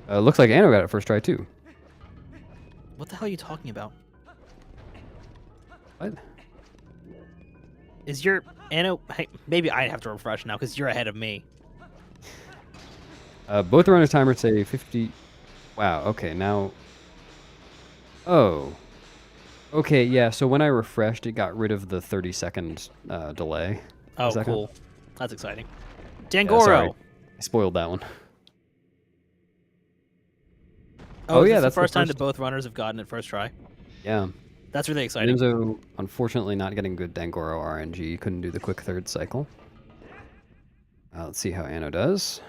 looks like Anno got it first try too. What the hell are you talking about? What? Is your Anno? Hey, maybe I'd have to refresh now because you're ahead of me. Both runners' timers say 50. Wow. Okay. Now. Oh. Okay. Yeah. So when I refreshed, it got rid of the 30-second delay. Oh, Second. cool. That's exciting. Yeah, Dangoro. sorry. I spoiled that one. Oh, yeah, that's that's the the first time first- that both runners have gotten it first try. Yeah. That's really exciting. Nimzo, unfortunately, not getting good Dangoro RNG. Couldn't do the quick third cycle. Let's see how Anno does.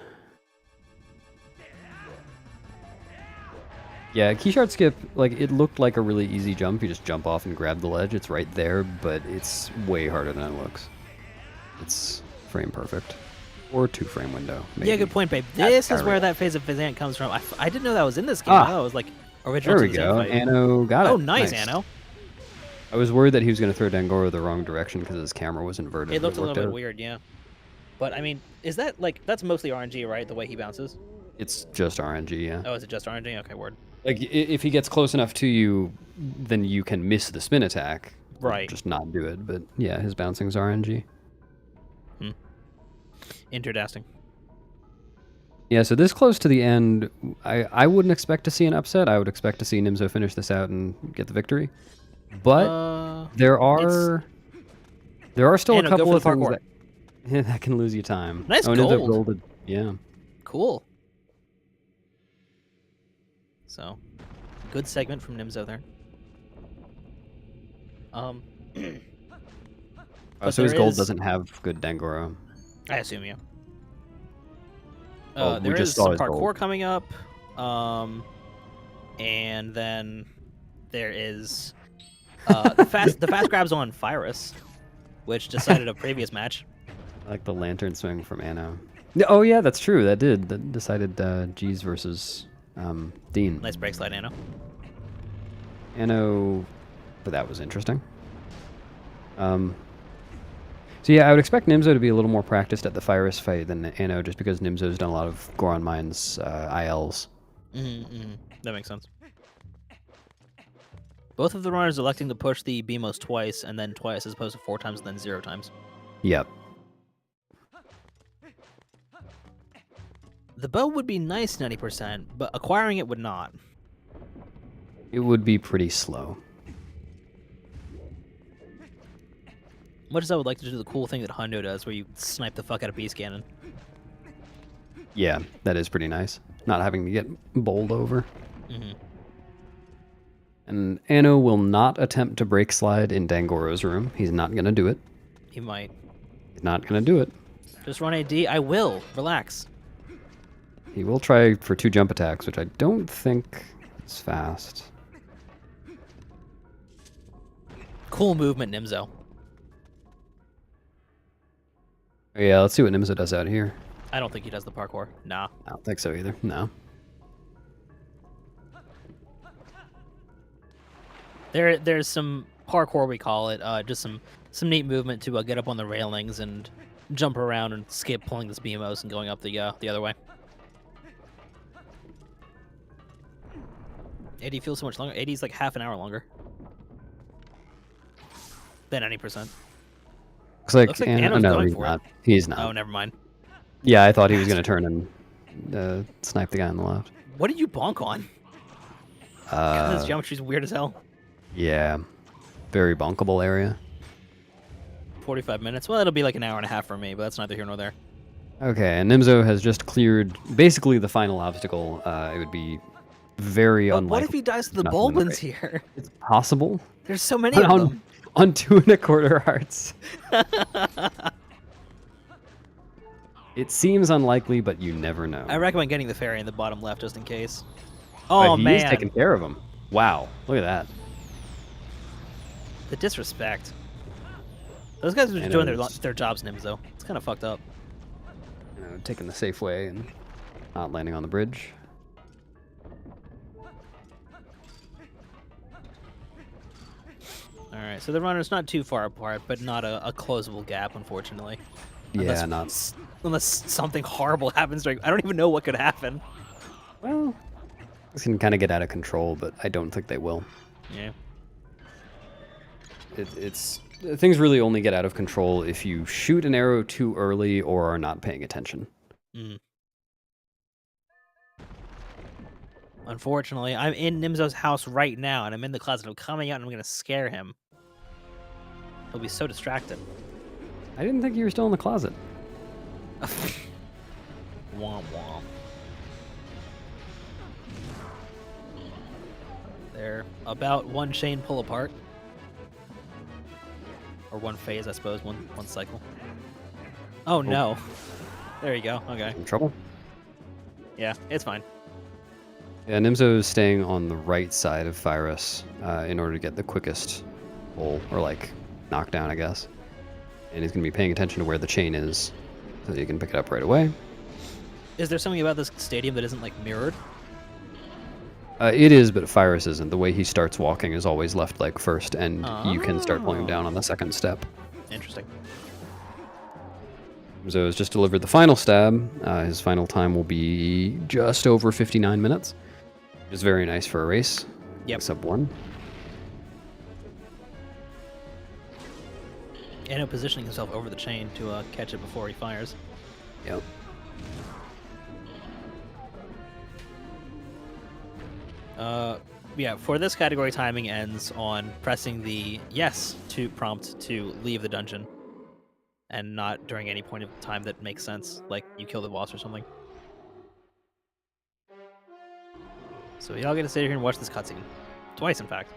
Yeah, key shard skip, like, it looked like a really easy jump. You just jump off and grab the ledge. It's right there, but it's way harder than it looks. It's frame perfect. Or 2-frame window, maybe. Yeah, good point, babe. This is where that phase of Fizant comes from. I didn't know that was in this game. Ah. I thought it was like original There to we the go. Zen fight. Anno got it. Oh, nice, Anno. I was worried that he was going to throw Dangoro the wrong direction because his camera was inverted. It looked a little bit out. weird, yeah. But I mean, is that like that's mostly RNG, right? The way he bounces. It's just RNG, yeah. Oh, is it just RNG? Okay, word. Like if he gets close enough to you, then you can miss the spin attack. Right. Just not do it. But yeah, his bouncing's RNG. Interdasting. Yeah, so this close to the end, I wouldn't expect to see an upset. I would expect to see Nimzo finish this out and get the victory. But there are still a couple of things that can lose you time. Nice gold. Golded. Yeah. Cool. So, good segment from Nimzo there. So his gold doesn't have good Dangoro. I assume, yeah. We there just is saw some his parkour gold. coming up, and then there is the fast grabs on Virus, which decided a previous match. I like the lantern swing from Anno. Oh yeah, that's true. That decided G's versus Dean. Nice break slide, Anno. Anno, but that was interesting. So yeah, I would expect Nimzo to be a little more practiced at the Virus fight than Anno, just because Nimzo's done a lot of Goron Mines ILs. That makes sense. Both of the runners electing to push the BMOS twice, and then twice, as opposed to 4 times and then 0 times. Yep. The bow would be nice 90%, but acquiring it would not. It would be pretty slow. Much as I would like to do the cool thing that Hundo does, where you snipe the fuck out of Beast Cannon. Yeah, that is pretty nice. Not having to get bowled over. And Anno will not attempt to break slide in Dangoro's room. He's not going to do it. He might. He's not going to do it. Just run AD. I will. Relax. He will try for 2 jump attacks, which I don't think is fast. Cool movement, Nimzo. Oh, yeah, let's see what Nimzo does out here. I don't think he does the parkour. Nah. I don't think so either. No. There's some parkour, we call it. Just some neat movement to get up on the railings and jump around and skip pulling this BMOs and going up the other way. AD feels so much longer. AD's like half an hour longer than any percent. Looks like Anno's no, going he's for not. it. He's not. Oh, never mind. Yeah, I thought he was going to turn and snipe the guy on the left. What did you bonk on? God, this geometry's weird as hell. Yeah. Very bonkable area. 45 minutes. Well, it'll be like an hour and a half for me, but that's neither here nor there. Okay, and Nimzo has just cleared basically the final obstacle. It would be very unlikely. What if he dies to the Bulbins here? It's possible. There's so many of them. On 2 1/4 hearts. It seems unlikely, but you never know. I recommend getting the fairy in the bottom left just in case. Oh, man. He's taking care of him. Wow. Look at that. The disrespect. Those guys are just doing their jobs, Nimzo. It's kind of fucked up. You know, taking the safe way and not landing on the bridge. All right, so the runner's not too far apart, but not a closable gap, unfortunately. Yeah, Unless something horrible happens. I don't even know what could happen. Well, this can kind of get out of control, but I don't think they will. Yeah. It's things really only get out of control if you shoot an arrow too early or are not paying attention. Unfortunately, I'm in Nimzo's house right now, and I'm in the closet. I'm coming out, and I'm going to scare him. He'll be so distracted. I didn't think you were still in the closet. Womp womp. They're about 1 chain pull apart. Or 1 phase, I suppose. One cycle. Oh, no. There you go. Okay. In trouble? Yeah, it's fine. Yeah, Nimzo is staying on the right side of Virus in order to get the quickest pull, or like knockdown, I guess. And he's going to be paying attention to where the chain is so that he can pick it up right away. Is there something about this stadium that isn't, like, mirrored? It is, but Fyrus isn't. The way he starts walking is always left leg first, and you can start pulling him down on the second step. Interesting. So has just delivered the final stab. His final time will be just over 59 minutes. Which is very nice for a race. Yep. Sub 1. And positioning himself over the chain to catch it before he fires. Yep. Yeah, for this category, timing ends on pressing the yes to prompt to leave the dungeon, and not during any point of time that makes sense, like you kill the boss or something. So y'all get to sit here and watch this cutscene. Twice, in fact.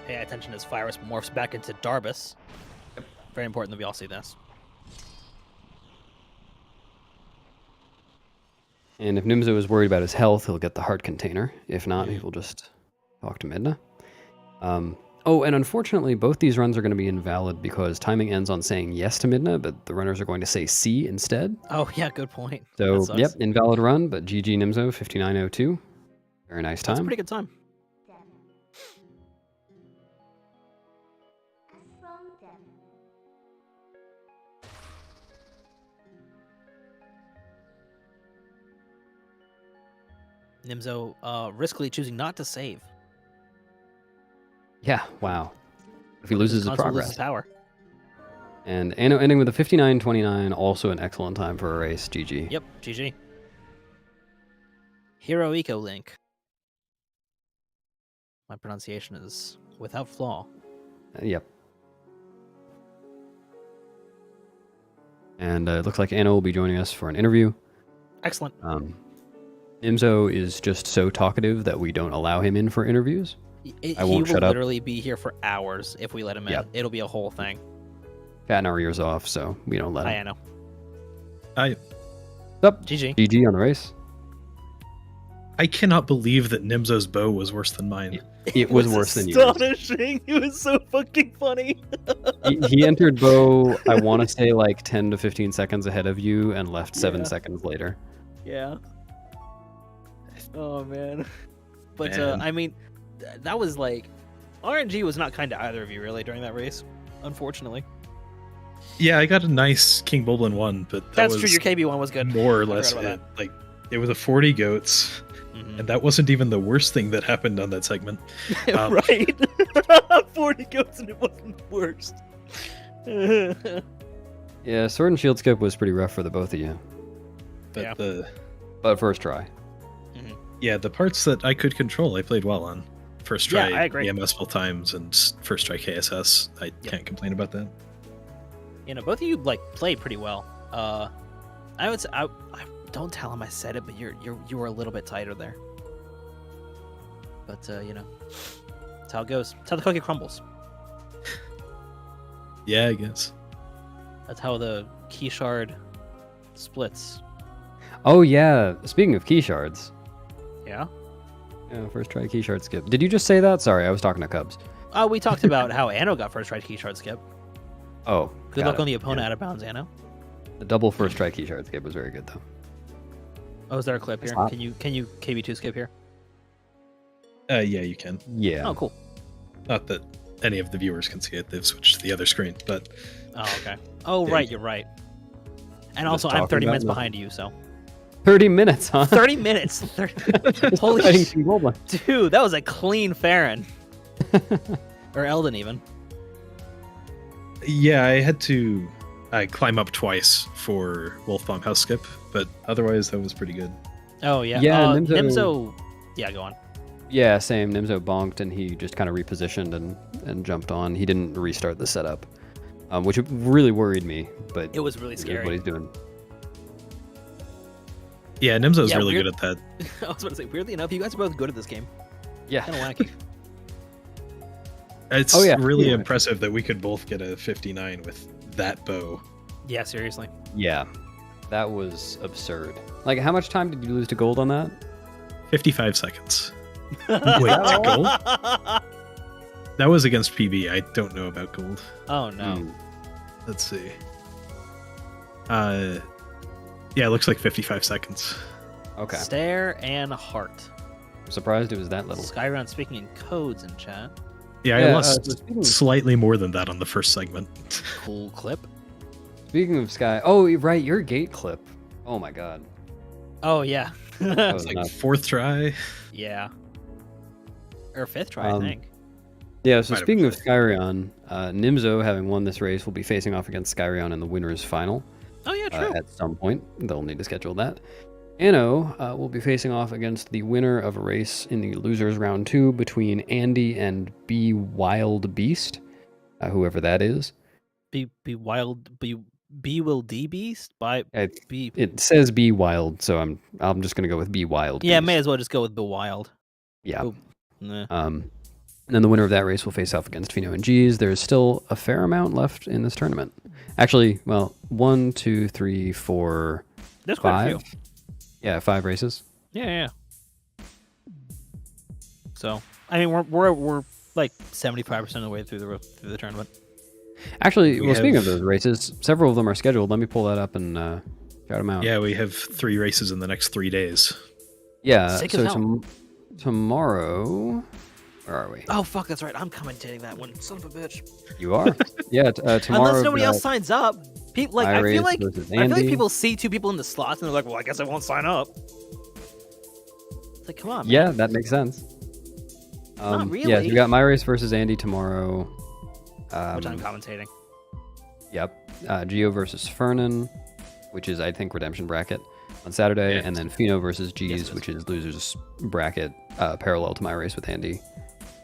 Pay attention as Fyrus morphs back into Darbus. Yep. Very important that we all see this. And if Nimzo is worried about his health, he'll get the heart container. If not, he will just talk to Midna. Oh, and unfortunately, both these runs are going to be invalid because timing ends on saying yes to Midna, but the runners are going to say C instead. Oh, yeah, good point. So, yep, invalid run, but GG Nimzo, 59:02. Very nice time. That's a pretty good time. Nimzo riskily choosing not to save. Yeah, wow. If he loses his progress. Loses power. And Anno ending with a 59:29, also an excellent time for a race. GG. Yep, GG. Hero Eco Link. My pronunciation is without flaw. Yep. And it looks like Anno will be joining us for an interview. Excellent. Nimzo is just so talkative that we don't allow him in for interviews. He will literally be here for hours if we let him in. It'll be a whole thing. Patting our ears off, so we don't let him. Hi, Anno. Hi. Up. GG. GG on the race. I cannot believe that Nimzo's bow was worse than mine. It was worse than yours. Astonishing. It was so fucking funny. he entered bow, I want to say, like 10 to 15 seconds ahead of you and left 7 seconds later. Yeah. Oh, man. But, I mean, that was like... RNG was not kind to either of you, really, during that race. Unfortunately. Yeah, I got a nice King Bulblin 1, but that's true. Your KB one was good. More or less it. Like, it was a 40 goats, and that wasn't even the worst thing that happened on that segment. Right. 40 goats and it wasn't the worst. Yeah, Sword and Shield skip was pretty rough for the both of you. But But first try. Yeah, the parts that I could control, I played well on. First try EMS both times, and first try KSS. I can't complain about that. You know, both of you like played pretty well. I would say, I don't tell him I said it, but you were a little bit tighter there. But you know, that's how it goes. That's how the cookie crumbles. Yeah, I guess. That's how the key shard splits. Oh yeah, speaking of key shards. Yeah? Yeah, first try key shard skip. Did you just say that? Sorry, I was talking to Cubs. We talked about how Anno got first try key shard skip. Oh, good luck on the opponent out of bounds, Anno. The double first try key shard skip was very good though. Oh, is there a clip here? Can you KB2 skip here? Yeah, you can. Yeah. Oh, cool. Not that any of the viewers can see it. They've switched to the other screen, but... Oh, okay. Oh, right, you're right. And also, I'm 30 minutes behind you, so... 30 minutes, huh? 30 minutes! Holy shit. Dude, that was a clean Farron. Or Eldon, even. Yeah, I had to climb up twice for Wolfbomb House skip, but otherwise that was pretty good. Oh, yeah. Yeah, Nimzo... Yeah, go on. Yeah, same. Nimzo bonked and he just kind of repositioned and jumped on. He didn't restart the setup, which really worried me. But it was really scary. What he's doing. Yeah, Nimzo's really good at that. I was about to say, weirdly enough, you guys are both good at this game. Yeah. Kind of wacky. It's really impressive that we could both get a 59 with that bow. Yeah, seriously. Yeah, that was absurd. Like, how much time did you lose to gold on that? 55 seconds. Wait, to gold? That was against PB. I don't know about gold. Oh no. Let's see. Yeah, it looks like 55 seconds. Okay. Stare and heart. I'm surprised it was that little. Skyrun speaking in codes in chat. Yeah, I lost slightly more than that on the first segment. Cool clip. Speaking of Sky, oh right, your gate clip. Oh my god. Oh yeah. That was Like nuts. 4th try. Yeah. Or 5th try, I think. Yeah, so Might have speaking been of Skyrion, Nimzo, having won this race, will be facing off against Skyrion in the winner's final. Oh yeah, true. At some point. They'll need to schedule that. Ano will be facing off against the winner of a race in the losers round 2 between Andy and B Wild Beast, whoever that is. B will D Beast by B. It says B Wild, so I'm just gonna go with B Wild. Yeah, Beast. may as well just go with B Wild. Yeah. Oh, nah. And then the winner of that race will face off against Fino and G's. There's still a fair amount left in this tournament. Actually, well, 1, 2, 3, 4, There's quite 5. a few. Yeah, 5 races. Yeah. So, I mean, we're like 75% of the way through the tournament. Actually, speaking of those races, several of them are scheduled. Let me pull that up and shout them out. Yeah, we have 3 races in the next 3 days. Yeah, Sick as hell. Tomorrow... Where are we? Oh fuck, that's right. I'm commentating that one. Son of a bitch. You are? Yeah, tomorrow... Unless nobody else signs up. People I feel like Andy. people see 2 people in the slots and they're like, well, I guess I won't sign up. It's like, come on, man. Yeah, that makes sense. Not really. Yeah, you got my race versus Andy tomorrow. Which I'm commentating. Yep. Geo versus Fernan, which is, I think, redemption bracket on Saturday. Yeah. And then Fino versus G's, Yes, which is losers bracket, parallel to my race with Andy.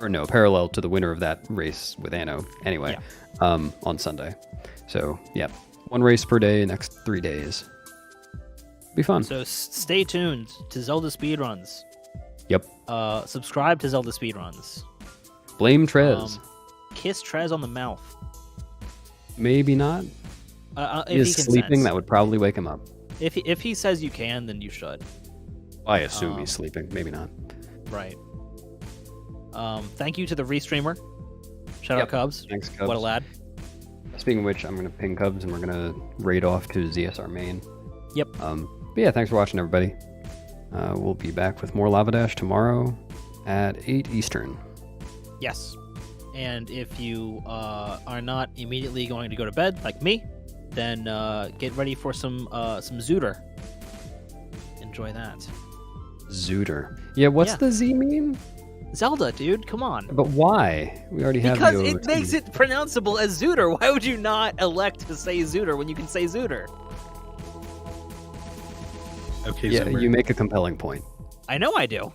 Or no, parallel to the winner of that race with Ano. Anyway, on Sunday. So, yeah. 1 race per day, next 3 days. Be fun. So stay tuned to Zelda Speedruns. Yep. Subscribe to Zelda Speedruns. Blame Trez. Kiss Trez on the mouth. Maybe not. If He is he sleeping. consents. That would probably wake him up. If he says you can, then you should. I assume he's sleeping. Maybe not. Right. Thank you to the restreamer. Shout out Cubs. Thanks, Cubs. What a lad. Speaking of which, I'm going to ping Cubs and we're going to raid off to ZSR main. Yep. But yeah, thanks for watching, everybody. We'll be back with more LavaDash tomorrow at 8 Eastern. Yes. And if you are not immediately going to go to bed, like me, then get ready for some Zooter. Enjoy that. Zooter. Yeah, what's the Z mean? Zelda, dude, come on. But why? We already have Because the it makes it pronounceable as Zooter. Why would you not elect to say Zooter when you can say Zooter? Okay, yeah, Zoomer. you make a compelling point. I know I do.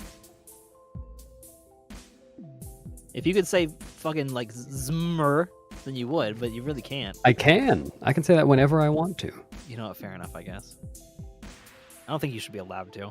If you could say fucking like Zmr, then you would, but you really can't. I can say that whenever I want to. You know what? Fair enough, I guess. I don't think you should be allowed to.